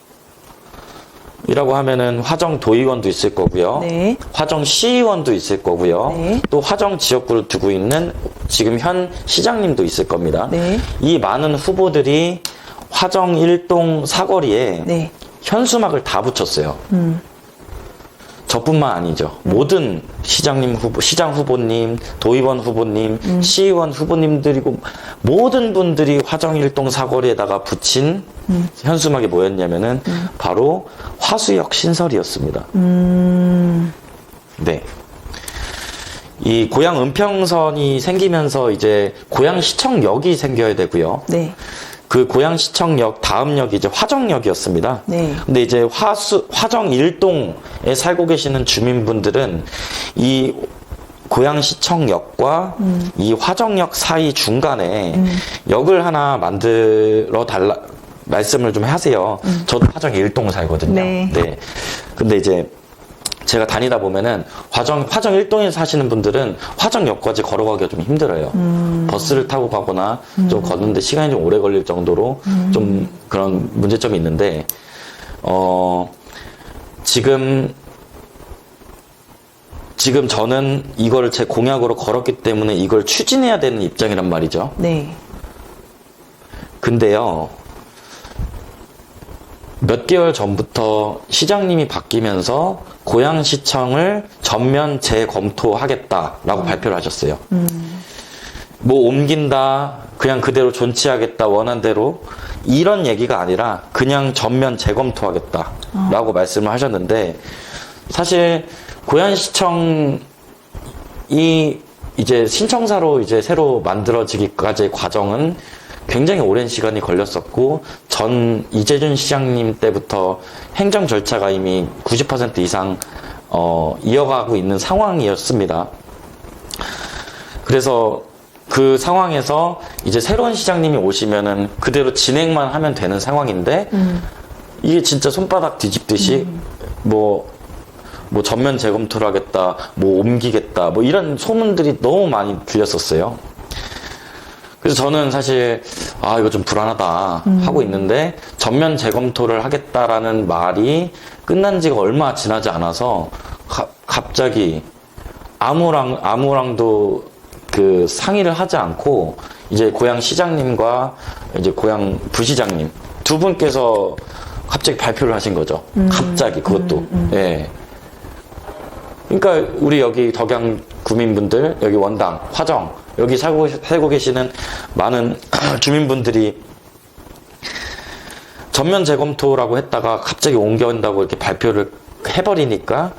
이라고 하면은 화정 도의원도 있을 거고요. 네. 화정 시의원도 있을 거고요. 네. 또 화정 지역구를 두고 있는 지금 현 시장님도 있을 겁니다. 네. 이 많은 후보들이 화정 1동 사거리에 네. 현수막을 다 붙였어요. 저뿐만 아니죠. 모든 시장 후보님, 도의원 후보님, 시의원 후보님들이고 모든 분들이 화정 1동 사거리에다가 붙인 현수막이 뭐였냐면은 바로 화수역 신설이었습니다. 네. 이 고양 은평선이 생기면서 이제 고양시청역이 생겨야 되고요. 네. 그 고양시청역 다음 역이 이제 화정역이었습니다. 네. 근데 이제 화정 1동에 살고 계시는 주민분들은 이 고양시청역과 이 화정역 사이 중간에 역을 하나 만들어 달라 말씀을 좀 하세요. 저도 화정 1동 살거든요. 네. 네. 근데 이제 제가 다니다 보면은 화정 1동에 사시는 분들은 화정역까지 걸어가기가 좀 힘들어요. 버스를 타고 가거나 좀 걷는데 시간이 좀 오래 걸릴 정도로 좀 그런 문제점이 있는데, 지금 저는 이거를 제 공약으로 걸었기 때문에 이걸 추진해야 되는 입장이란 말이죠. 네. 근데요, 몇 개월 전부터 시장님이 바뀌면서 고양시청을 전면 재검토하겠다라고 발표를 하셨어요. 뭐 옮긴다, 그냥 그대로 존치하겠다, 원한대로 이런 얘기가 아니라 그냥 전면 재검토하겠다라고 말씀을 하셨는데, 사실 고양시청이 이제 신청사로 이제 새로 만들어지기까지의 과정은 굉장히 오랜 시간이 걸렸었고, 전 이재준 시장님 때부터 행정 절차가 이미 90% 이상 이어가고 있는 상황이었습니다. 그래서 그 상황에서 이제 새로운 시장님이 오시면은 그대로 진행만 하면 되는 상황인데, 이게 진짜 손바닥 뒤집듯이 뭐 전면 재검토를 하겠다, 뭐 옮기겠다, 뭐 이런 소문들이 너무 많이 들렸었어요. 그래서 저는 사실 이거 좀 불안하다 하고 있는데, 전면 재검토를 하겠다라는 말이 끝난 지가 얼마 지나지 않아서 갑자기 아무랑도 그 상의를 하지 않고 이제 고양 시장님과 이제 고양 부시장님 두 분께서 갑자기 발표를 하신 거죠. 갑자기 그것도. 예. 그러니까 우리 여기 덕양 구민분들, 여기 원당, 화정, 여기 살고 계시는 많은 주민분들이 전면 재검토라고 했다가 갑자기 옮겨온다고 이렇게 발표를 해버리니까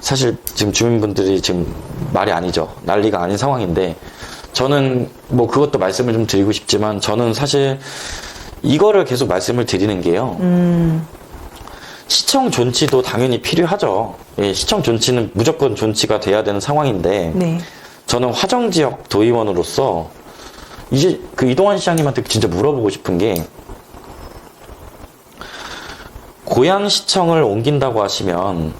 사실 지금 주민분들이 지금 말이 아니죠. 난리가 아닌 상황인데, 저는 뭐 그것도 말씀을 좀 드리고 싶지만, 저는 사실 이거를 계속 말씀을 드리는 게요. 시청 존치도 당연히 필요하죠. 예, 시청 존치는 무조건 존치가 돼야 되는 상황인데, 네. 저는 화정 지역 도의원으로서 이제 그 이동환 시장님한테 진짜 물어보고 싶은 게, 고양시청을 옮긴다고 하시면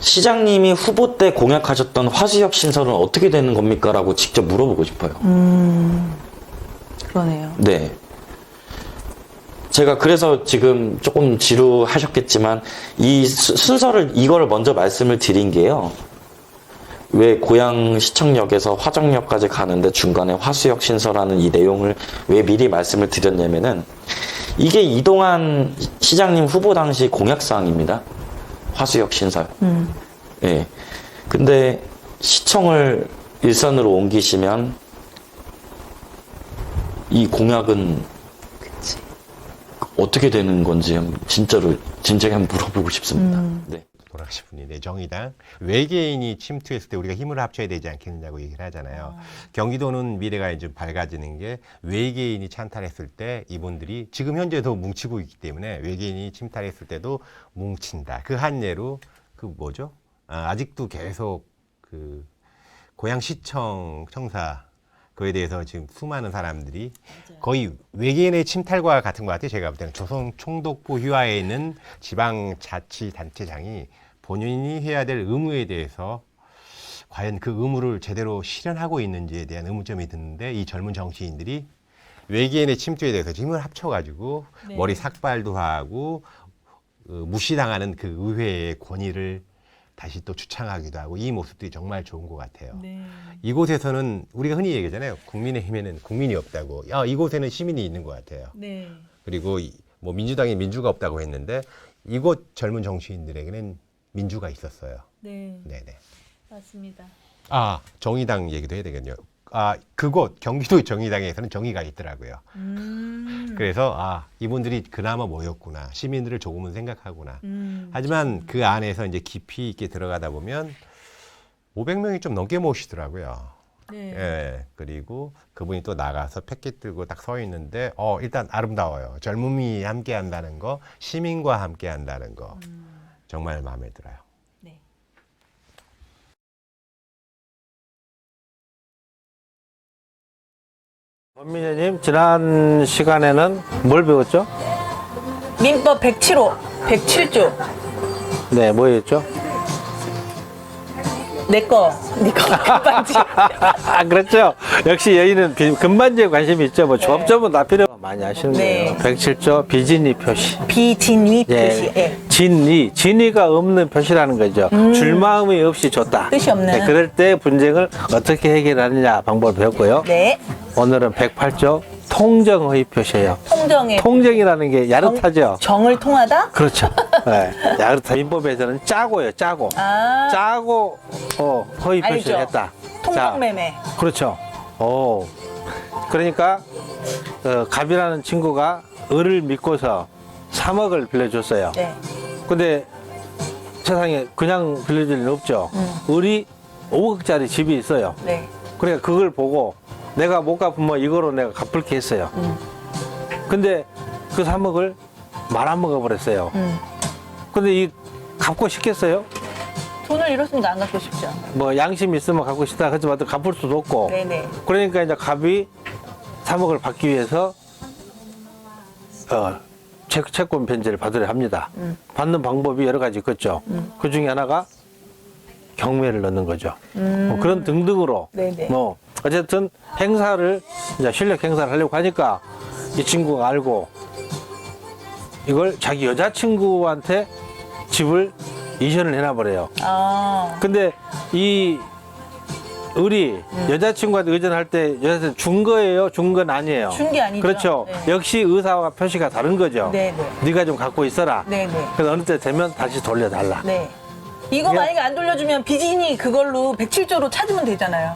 시장님이 후보 때 공약하셨던 화수역 신설은 어떻게 되는 겁니까? 라고 직접 물어보고 싶어요. 그러네요. 네. 제가 그래서 지금 조금 지루하셨겠지만 이 순서를 이거를 먼저 말씀을 드린 게요. 왜 고양시청역에서 화정역까지 가는데 중간에 화수역 신설하는 이 내용을 왜 미리 말씀을 드렸냐면은, 이게 이동환 시장님 후보 당시 공약사항입니다. 화수역 신설. 예. 근데 시청을 일산으로 옮기시면 이 공약은 어떻게 되는 건지 진짜로 진작에 한번 물어보고 싶습니다. 네. 돌아가신 분이네. 정의당 외계인이 침투했을 때 우리가 힘을 합쳐야 되지 않겠느냐고 얘기를 하잖아요. 경기도는 미래가 이제 밝아지는 게, 외계인이 찬탈했을 때 이분들이 지금 현재도 뭉치고 있기 때문에 외계인이 침탈했을 때도 뭉친다. 그 한 예로 그 뭐죠? 아직도 계속 그 고양시청 청사 그에 대해서 지금 수많은 사람들이 거의 외계인의 침탈과 같은 것 같아요. 제가 볼 때는 조선 총독부 휘하에 있는 지방자치단체장이 본인이 해야 될 의무에 대해서 과연 그 의무를 제대로 실현하고 있는지에 대한 의문점이 드는데, 이 젊은 정치인들이 외계인의 침투에 대해서 힘을 합쳐가지고 네. 머리 삭발도 하고 무시당하는 그 의회의 권위를 다시 또 주창하기도 하고, 이 모습들이 정말 좋은 것 같아요. 네. 이곳에서는 우리가 흔히 얘기하잖아요. 국민의힘에는 국민이 없다고. 이곳에는 시민이 있는 것 같아요. 네. 그리고 뭐 민주당에 민주가 없다고 했는데, 이곳 젊은 정치인들에게는 민주가 있었어요. 네. 네네. 맞습니다. 정의당 얘기도 해야 되겠네요. 그곳 경기도 정의당에서는 정의가 있더라고요. 그래서 이분들이 그나마 모였구나, 시민들을 조금은 생각하구나. 하지만 그 안에서 이제 깊이 있게 들어가다 보면 500명이 좀 넘게 모시더라고요. 네. 예. 그리고 그분이 또 나가서 패킷 들고 딱 서 있는데 일단 아름다워요. 젊음이 함께 한다는 거, 시민과 함께 한다는 거 정말 마음에 들어요. 네. 권민혜님, 지난 시간에는 뭘 배웠죠? 민법 107조. 네, 뭐였죠? 내거 금반지. 그렇죠. 역시 여인은 금반지에 관심이 있죠. 뭐 조합점은 다 필요 많이 하시는데요. 네. 107조 비진위 표시. 비진위 표시. 예. 진위가 없는 표시라는 거죠. 줄마음이 없이 줬다. 뜻이 없는. 네, 그럴 때 분쟁을 어떻게 해결하느냐 방법을 배웠고요. 네. 오늘은 108조 통정허위 표시예요. 통정의 통정이라는 게 야릇하죠. 정을 통하다? 그렇죠. 네. 야릇하 민법에서는 짜고예요. 짜고. 아. 짜고 허위 알죠. 표시를 했다. 통정매매. 그렇죠. 그러니까 갑이라는 친구가 을을 믿고서 3억을 빌려줬어요. 네. 근데 세상에 그냥 빌려줄 일 없죠. 을이 5억짜리 집이 있어요. 네. 그러니까 그걸 보고 내가 못 갚으면 이거로 내가 갚을게 했어요. 근데 그 3억을 말 안 먹어버렸어요. 근데 이 갚고 싶겠어요? 돈을 잃었으니까 안 갖고 싶죠. 뭐 양심 있으면 갖고 싶다 하지만 갚을 수도 없고. 네네. 그러니까 이제 갑이 3억을 받기 위해서 채권 변제를 받으려 합니다. 받는 방법이 여러 가지 있겠죠. 그 중에 하나가 경매를 넣는 거죠. 뭐 그런 등등으로 네네. 뭐 어쨌든 행사를 이제 실력 행사를 하려고 하니까 이 친구가 알고 이걸 자기 여자친구한테 집을 이전을 해놔버려요. 아. 근데 이 을이 여자친구한테 의전할 때 여자친구 준 거예요? 준 건 아니에요. 준 게 아니죠. 그렇죠. 네. 역시 의사와 표시가 다른 거죠. 네네. 네가 좀 갖고 있어라. 네네. 그래서 어느 때 되면 다시 돌려달라. 네. 이거 이게- 만약에 안 돌려주면 비진이 그걸로 107조로 찾으면 되잖아요.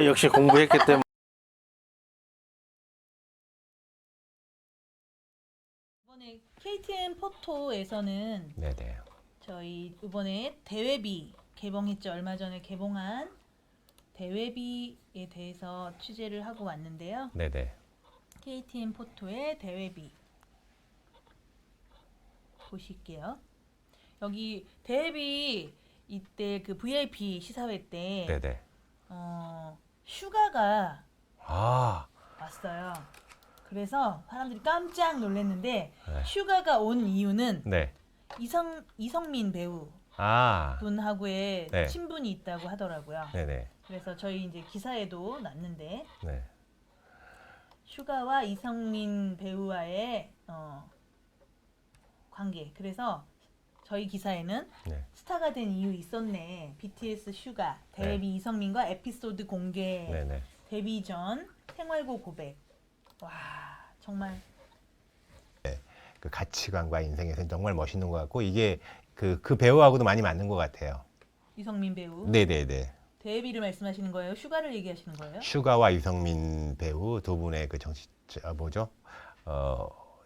역시 공부했기 때문에. 이번에 KTN 포토에서는 네네. 저희 이번에 대회비 개봉했죠. 얼마 전에 개봉한 대회비에 대해서 취재를 하고 왔는데요. 네네. KTN 포토의 대회비 보실게요. 여기 대회비 이때 그 VIP 시사회 때 네네. 휴가가 아, 왔어요. 그래서 사람들이 깜짝 놀랐는데 네. 휴가가 온 이유는 네. 이성민 배우 아, 분하고의 네. 친분이 있다고 하더라고요. 네네. 그래서 저희 이제 기사에도 났는데 네. 슈가와 이성민 배우와의 관계. 그래서 저희 기사에는 네. 스타가 된 이유 있었네. BTS 슈가 데뷔 이성민과 에피소드 공개. 네네. 데뷔 전 생활고 고백. 와 정말 그 가치관과 인생에서는 정말 멋있는 것 같고 이게 그 배우하고도 많이 맞는 것 같아요. 이성민 배우. 네네네. 데뷔를 말씀하시는 거예요? 슈가를 얘기하시는 거예요? 슈가와 이성민 배우 두 분의 그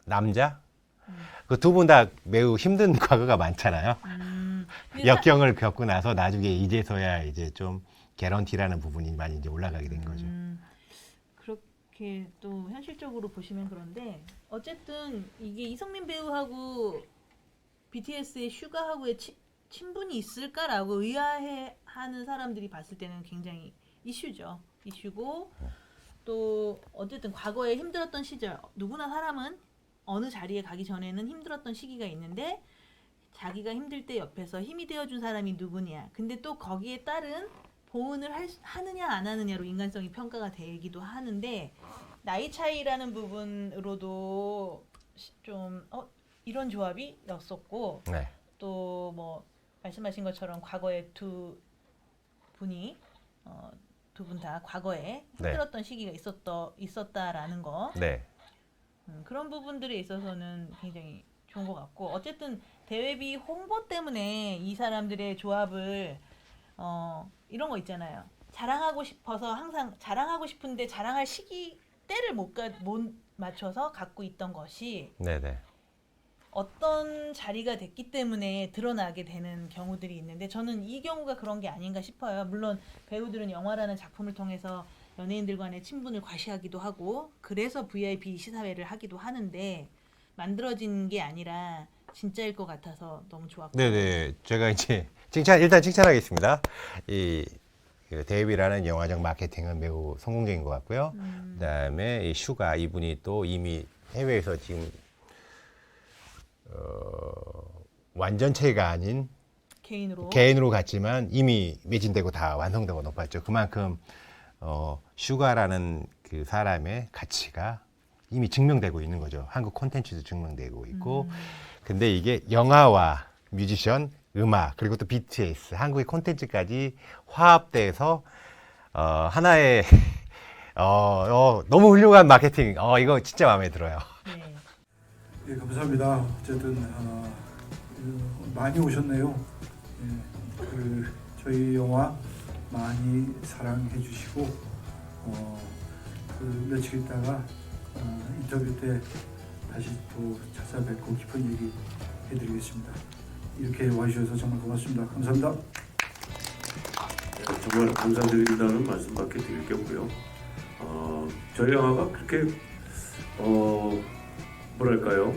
남자 그 두 분 다 매우 힘든 과거가 많잖아요. 근데 역경을 겪고 나서 나중에 이제서야 이제 좀 개런티라는 부분이 많이 이제 올라가게 된 거죠. 그렇게 또 현실적으로 보시면 그런데 어쨌든 이게 이성민 배우하고 BTS의 슈가하고의 친분이 있을까라고 의아해하는 사람들이 봤을 때는 굉장히 이슈죠. 이슈고 또 어쨌든 과거에 힘들었던 시절 누구나 사람은 어느 자리에 가기 전에는 힘들었던 시기가 있는데 자기가 힘들 때 옆에서 힘이 되어준 사람이 누구냐. 근데 또 거기에 따른 보은을 하느냐 안 하느냐로 인간성이 평가가 되기도 하는데 나이 차이라는 부분으로도 좀 이런 조합이었었고 네. 또 뭐 말씀하신 것처럼 과거에 두 분이 두 분 다 과거에 네. 힘들었던 시기가 있었다라는 거 네. 그런 부분들에 있어서는 굉장히 좋은 것 같고 어쨌든 대회비 홍보 때문에 이 사람들의 조합을 이런 거 있잖아요. 자랑하고 싶어서 항상 자랑하고 싶은데 자랑할 시기 때를 못 맞춰서 갖고 있던 것이 네네. 어떤 자리가 됐기 때문에 드러나게 되는 경우들이 있는데 저는 이 경우가 그런 게 아닌가 싶어요. 물론 배우들은 영화라는 작품을 통해서 연예인들 간의 친분을 과시하기도 하고 그래서 VIP 시사회를 하기도 하는데 만들어진 게 아니라 진짜일 것 같아서 너무 좋았고. 네네. 제가 이제 일단 칭찬하겠습니다. 그 데뷔라는 영화적 마케팅은 매우 성공적인 것 같고요. 그다음에 이 슈가 이분이 또 이미 해외에서 지금 완전체가 아닌 개인으로 갔지만 이미 매진되고 다 완성되고 높았죠. 그만큼 슈가라는 그 사람의 가치가 이미 증명되고 있는 거죠. 한국 콘텐츠도 증명되고 있고. 근데 이게 영화와 뮤지션, 음악, 그리고 또 BTS, 한국의 콘텐츠까지 화합돼서 하나의 너무 훌륭한 마케팅. 이거 진짜 마음에 들어요. 네. 예, 감사합니다. 어쨌든 많이 오셨네요. 예, 저희 영화 많이 사랑해 주시고 며칠 있다가 인터뷰 때 다시 또 찾아뵙고 깊은 얘기 해드리겠습니다. 이렇게 와주셔서 정말 고맙습니다. 감사합니다. 네, 정말 감사드린다는 말씀밖에 드릴 게 없고요. 저희 영화가 그렇게 뭐랄까요?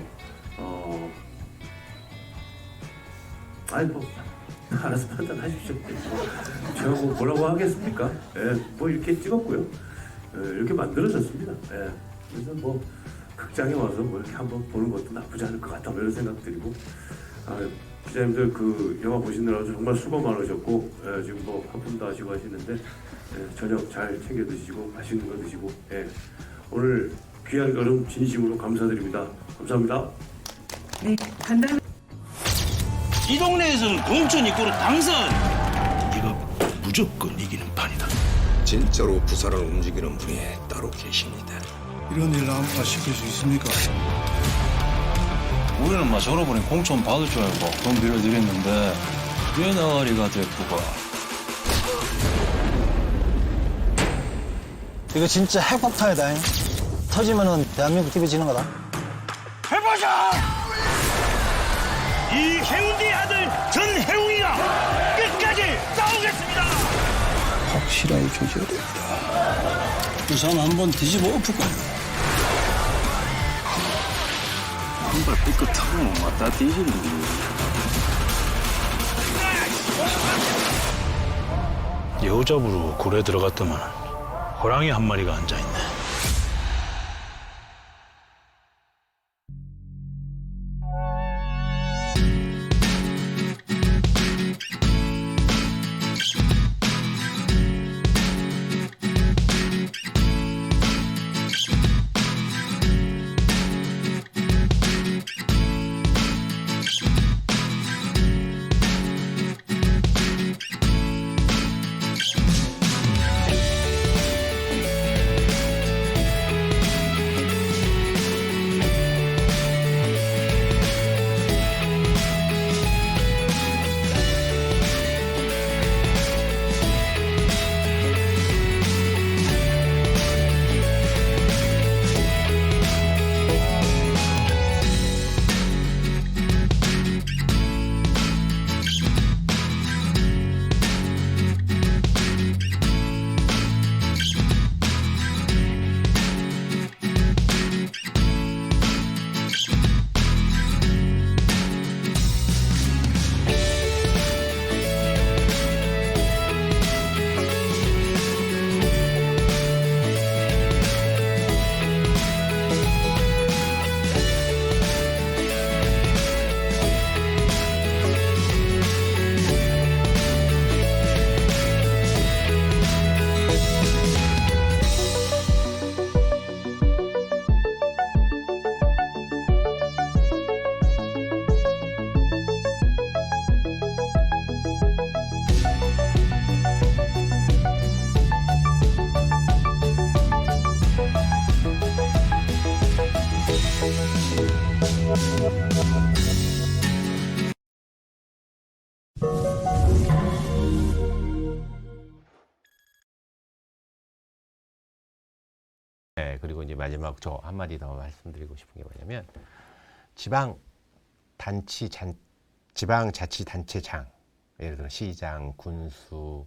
아니 뭐 알아서 판단하십시오. 제가 뭐라고 하겠습니까? 예, 뭐 이렇게 찍었고요. 이렇게 만들어졌습니다. 예, 그래서 뭐 극장에 와서 뭐 이렇게 한번 보는 것도 나쁘지 않을 것 같다 이런 생각 드리고 기자님들 그 영화 보시느라 정말 수고 많으셨고 지금 뭐 하품도 하시고 하시는데 저녁 잘 챙겨 드시고 맛있는 거 드시고 오늘 귀한 걸음 진심으로 감사드립니다. 감사합니다. 네, 간단히. 이 동네에서는 공천 이꼬르 당선. 이거 무조건 이기는 판이다. 진짜로 부산을 움직이는 분이 따로 계십니다. 이런 일 아무나 시킬 수 있습니까? 우리는 막 졸업버린 공천 받을 줄 알고 돈 빌려드렸는데 왜 나가리가 됐구가. 이거 진짜 핵폭탄이다. 터지면은 대한민국 TV 지는 거다. 해보자. 이 해운대 아들 전해웅이가 끝까지 싸우겠습니다. 확실하게 조져야 됩니다. 부산 한번 뒤집어 엎을 거야. 한발 삐끗하고 왔다 뒤집는 여자부로 굴에 들어갔더만 호랑이 한 마리가 앉아있네. 네, 그리고 이제 마지막 저 한마디 더 말씀드리고 싶은 게 뭐냐면 지방자치단체장, 예를 들어 시장, 군수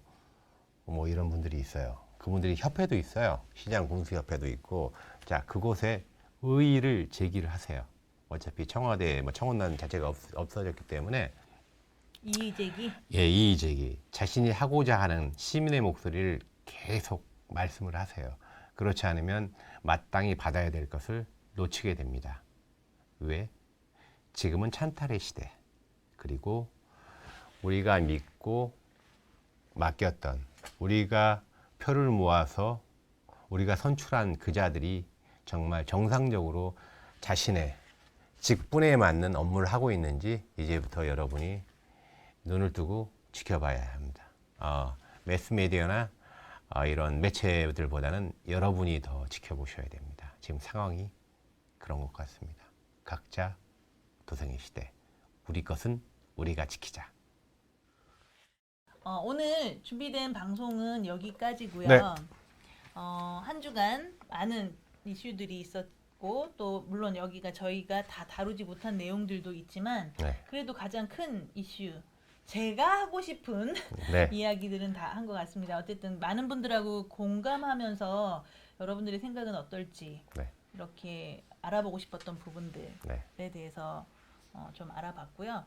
뭐 이런 분들이 있어요. 그분들이 협회도 있어요. 시장 군수협회도 있고, 자 그곳에 의의를 제기를 하세요. 어차피 청와대 청원단 자체가 없어졌기 때문에 이의제기? 예, 이의제기. 자신이 하고자 하는 시민의 목소리를 계속 말씀을 하세요. 그렇지 않으면 마땅히 받아야 될 것을 놓치게 됩니다. 왜? 지금은 찬탈의 시대. 그리고 우리가 믿고 맡겼던, 우리가 표를 모아서 우리가 선출한 그 자들이 정말 정상적으로 자신의 직분에 맞는 업무를 하고 있는지 이제부터 여러분이 눈을 뜨고 지켜봐야 합니다. 매스미디어나 이런 매체들보다는 여러분이 더 지켜보셔야 됩니다. 지금 상황이 그런 것 같습니다. 각자 도생의 시대, 우리 것은 우리가 지키자. 오늘 준비된 방송은 여기까지고요. 네. 한 주간 많은 이슈들이 있었고 또 물론 여기가 저희가 다 다루지 못한 내용들도 있지만 네. 그래도 가장 큰 이슈, 제가 하고 싶은 네. 이야기들은 다 한 것 같습니다. 어쨌든 많은 분들하고 공감하면서 여러분들의 생각은 어떨지 네. 이렇게 알아보고 싶었던 부분들에 네. 대해서 좀 알아봤고요.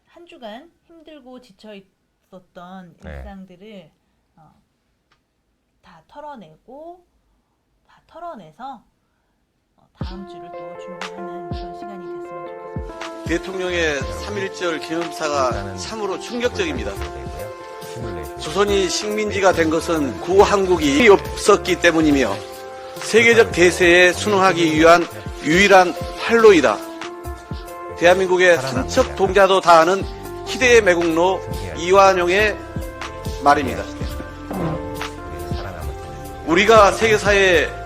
한 주간 힘들고 지쳐 있었던 네. 일상들을 다 털어내고 다 털어내서 다음 주를 또 준비하는 그런 시간이 됐으면 좋겠습니다. 대통령의 3.1절 기념사가 참으로 충격적입니다. 조선이 식민지가 된 것은 구한국이 없었기 때문이며 세계적 대세에 순응하기 위한 유일한 활로이다. 대한민국의 삼척 동자도 다 아는 희대의 매국노 이완용의 말입니다. 우리가 세계사의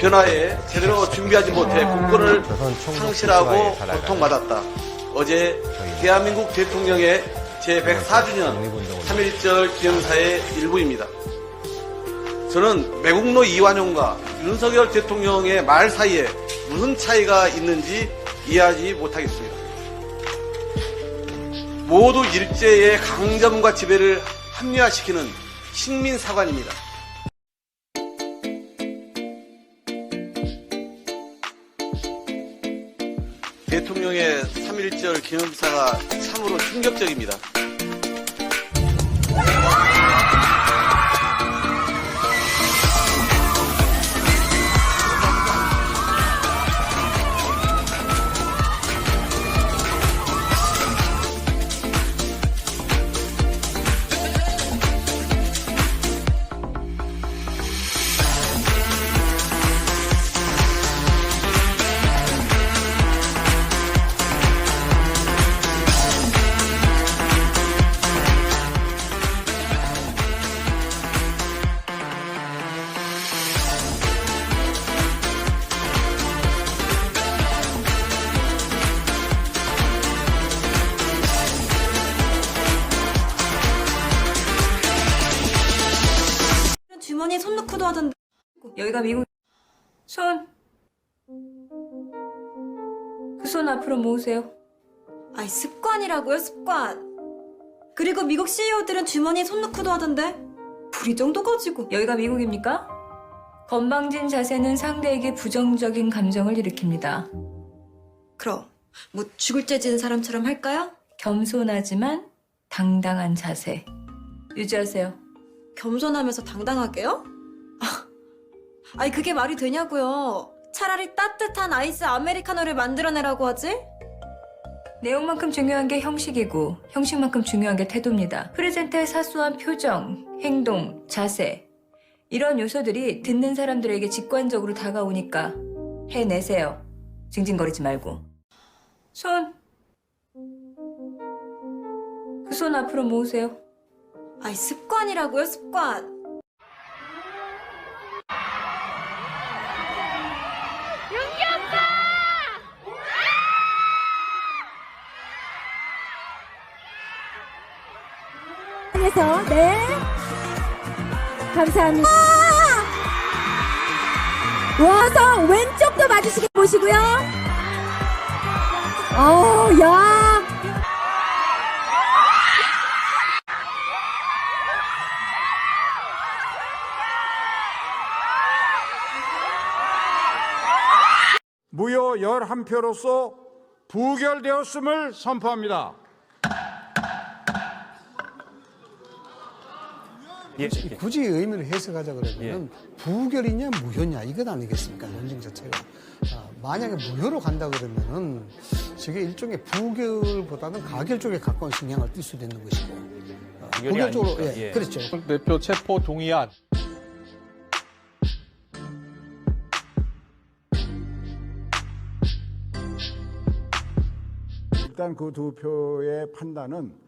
변화에 제대로 준비하지 못해 국권을 상실하고 고통받았다. 어제 대한민국 대통령의 제104주년 3.1절 기념사의 일부입니다. 저는 매국노 이완용과 윤석열 대통령의 말 사이에 무슨 차이가 있는지 이해하지 못하겠습니다. 모두 일제의 강점과 지배를 합리화시키는 식민사관입니다. 대통령의 3.1절 기념사가 참으로 충격적입니다. 주머니에 손 넣고도 하던데. 여기가 미국. 손. 그 손 앞으로 모으세요. 아이, 습관이라고요, 습관. 그리고 미국 CEO들은 주머니에 손 넣고도 하던데. 불이 정도 가지고. 여기가 미국입니까? 건방진 자세는 상대에게 부정적인 감정을 일으킵니다. 그럼 뭐 죽을 죄 지은 사람처럼 할까요? 겸손하지만 당당한 자세 유지하세요. 겸손하면서 당당하게요? 아니 그게 말이 되냐고요. 차라리 따뜻한 아이스 아메리카노를 만들어내라고 하지? 내용만큼 중요한 게 형식이고 형식만큼 중요한 게 태도입니다. 프레젠터의 사소한 표정, 행동, 자세 이런 요소들이 듣는 사람들에게 직관적으로 다가오니까 해내세요. 징징거리지 말고. 손. 그 손 앞으로 모으세요. 아이, 습관이라고요, 습관. 에서 네. 감사합니다. 와서 왼쪽도 봐주시게 보시고요. 야. 무효 11표로서 부결되었음을 선포합니다. 굳이 의미를 해석하자 그러면 부결이냐 무효냐 이것 아니겠습니까? 논쟁 자체가. 만약에 무효로 간다 그러면은 저게 일종의 부결보다는 가결 쪽에 가까운 성향을 띌 수도 있는 것이고 부결이 쪽으로 아니니까, 예, 예. 그렇죠. 대표 체포 동의안. 일단 그 두 표의 판단은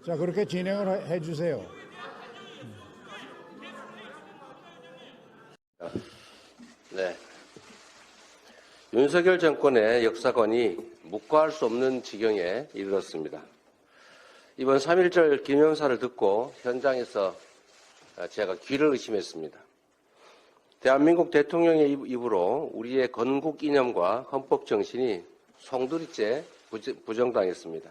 자, 그렇게 진행을 해 주세요. 네. 윤석열 정권의 역사관이 묵과할 수 없는 지경에 이르렀습니다. 이번 3.1절 기념사를 듣고 현장에서 제가 귀를 의심했습니다. 대한민국 대통령의 입으로 우리의 건국 이념과 헌법 정신이 송두리째 부정당했습니다.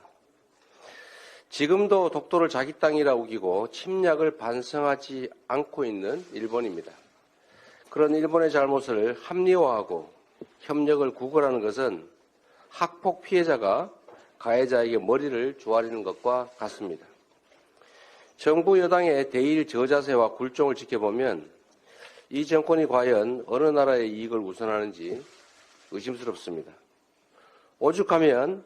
지금도 독도를 자기 땅이라 우기고 침략을 반성하지 않고 있는 일본입니다. 그런 일본의 잘못을 합리화하고 협력을 구걸하는 것은 학폭 피해자가 가해자에게 머리를 조아리는 것과 같습니다. 정부 여당의 대일 저자세와 굴종을 지켜보면 이 정권이 과연 어느 나라의 이익을 우선하는지 의심스럽습니다. 오죽하면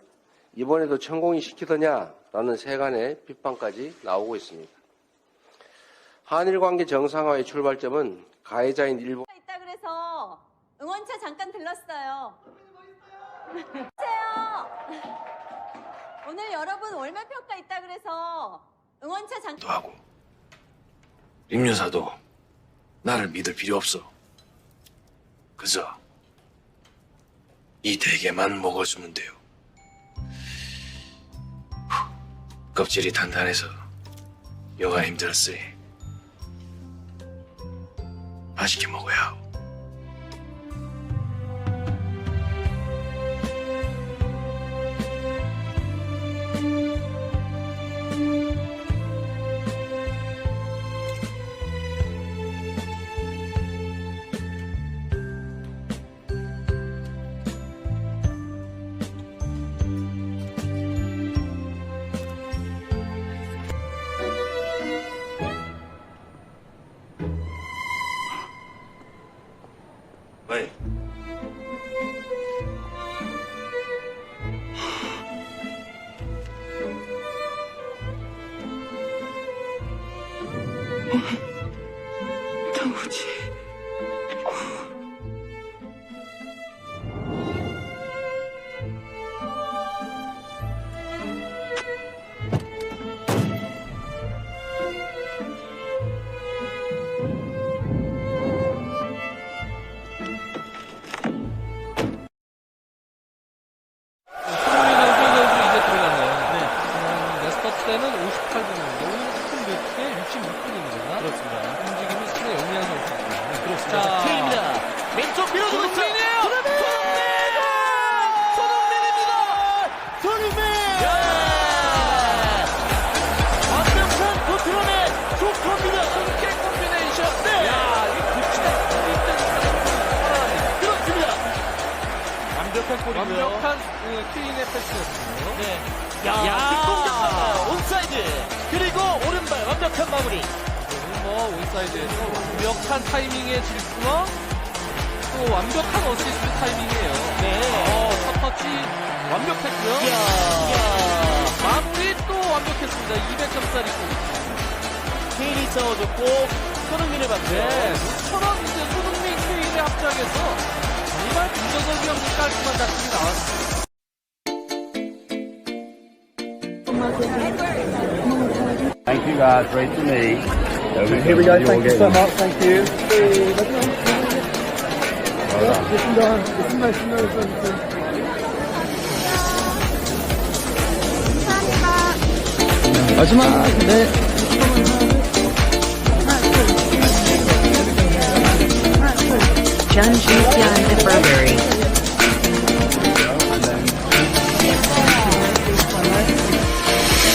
이번에도 천공이 시키더냐라는 세간의 비판까지 나오고 있습니다. 한일 관계 정상화의 출발점은 가해자인 일본 있다 그래서 응원차 잠깐 들렀어요. 오늘 여러분 월말평가 있다 그래서 응원차 잠깐 하고 임 여사도 나를 믿을 필요 없어. 그저 이 대게만 먹어주면 돼요. 껍질이 단단해서 여가 힘들었으니 맛있게 먹어야 하고. 왜? 나머지 때는 58분입니다. 오늘 조금 늦게 66분입니다. 그렇습니다. 움직임이 상당히 영리한 선수입니다. 그렇습니다. 자, 트레이입니다. 왼쪽 밀어주고 있어요. 손흥민입니다. 손흥민! 완벽한 도트럼의 조커입니다. 손흥민 콤비네이션. 네. 야, 이 교체가 1등 그렇습니다. 완벽한 골이고요. 완벽한 퀸의 패스였습니다. 네. 뒷공격 온사이드 그리고 오른발 완벽한 마무리. 온사이드에서 완벽한 타이밍의 질수와 또 완벽한 어시스트 타이밍이에요. 네. 첫 터치 완벽했고요. 마무리 또 완벽했습니다. 200점짜리 골. 케인이 싸워줬고 손흥민을 봤죠. 네. 저런 이제 손흥민 케인의 합작에서 정말 긍정적이 없는 깔끔한 작품이 나왔습니다. Thank you guys, great to meet. Here we go, thank you so much, thank you. 마지막, 네. Junji Burberry.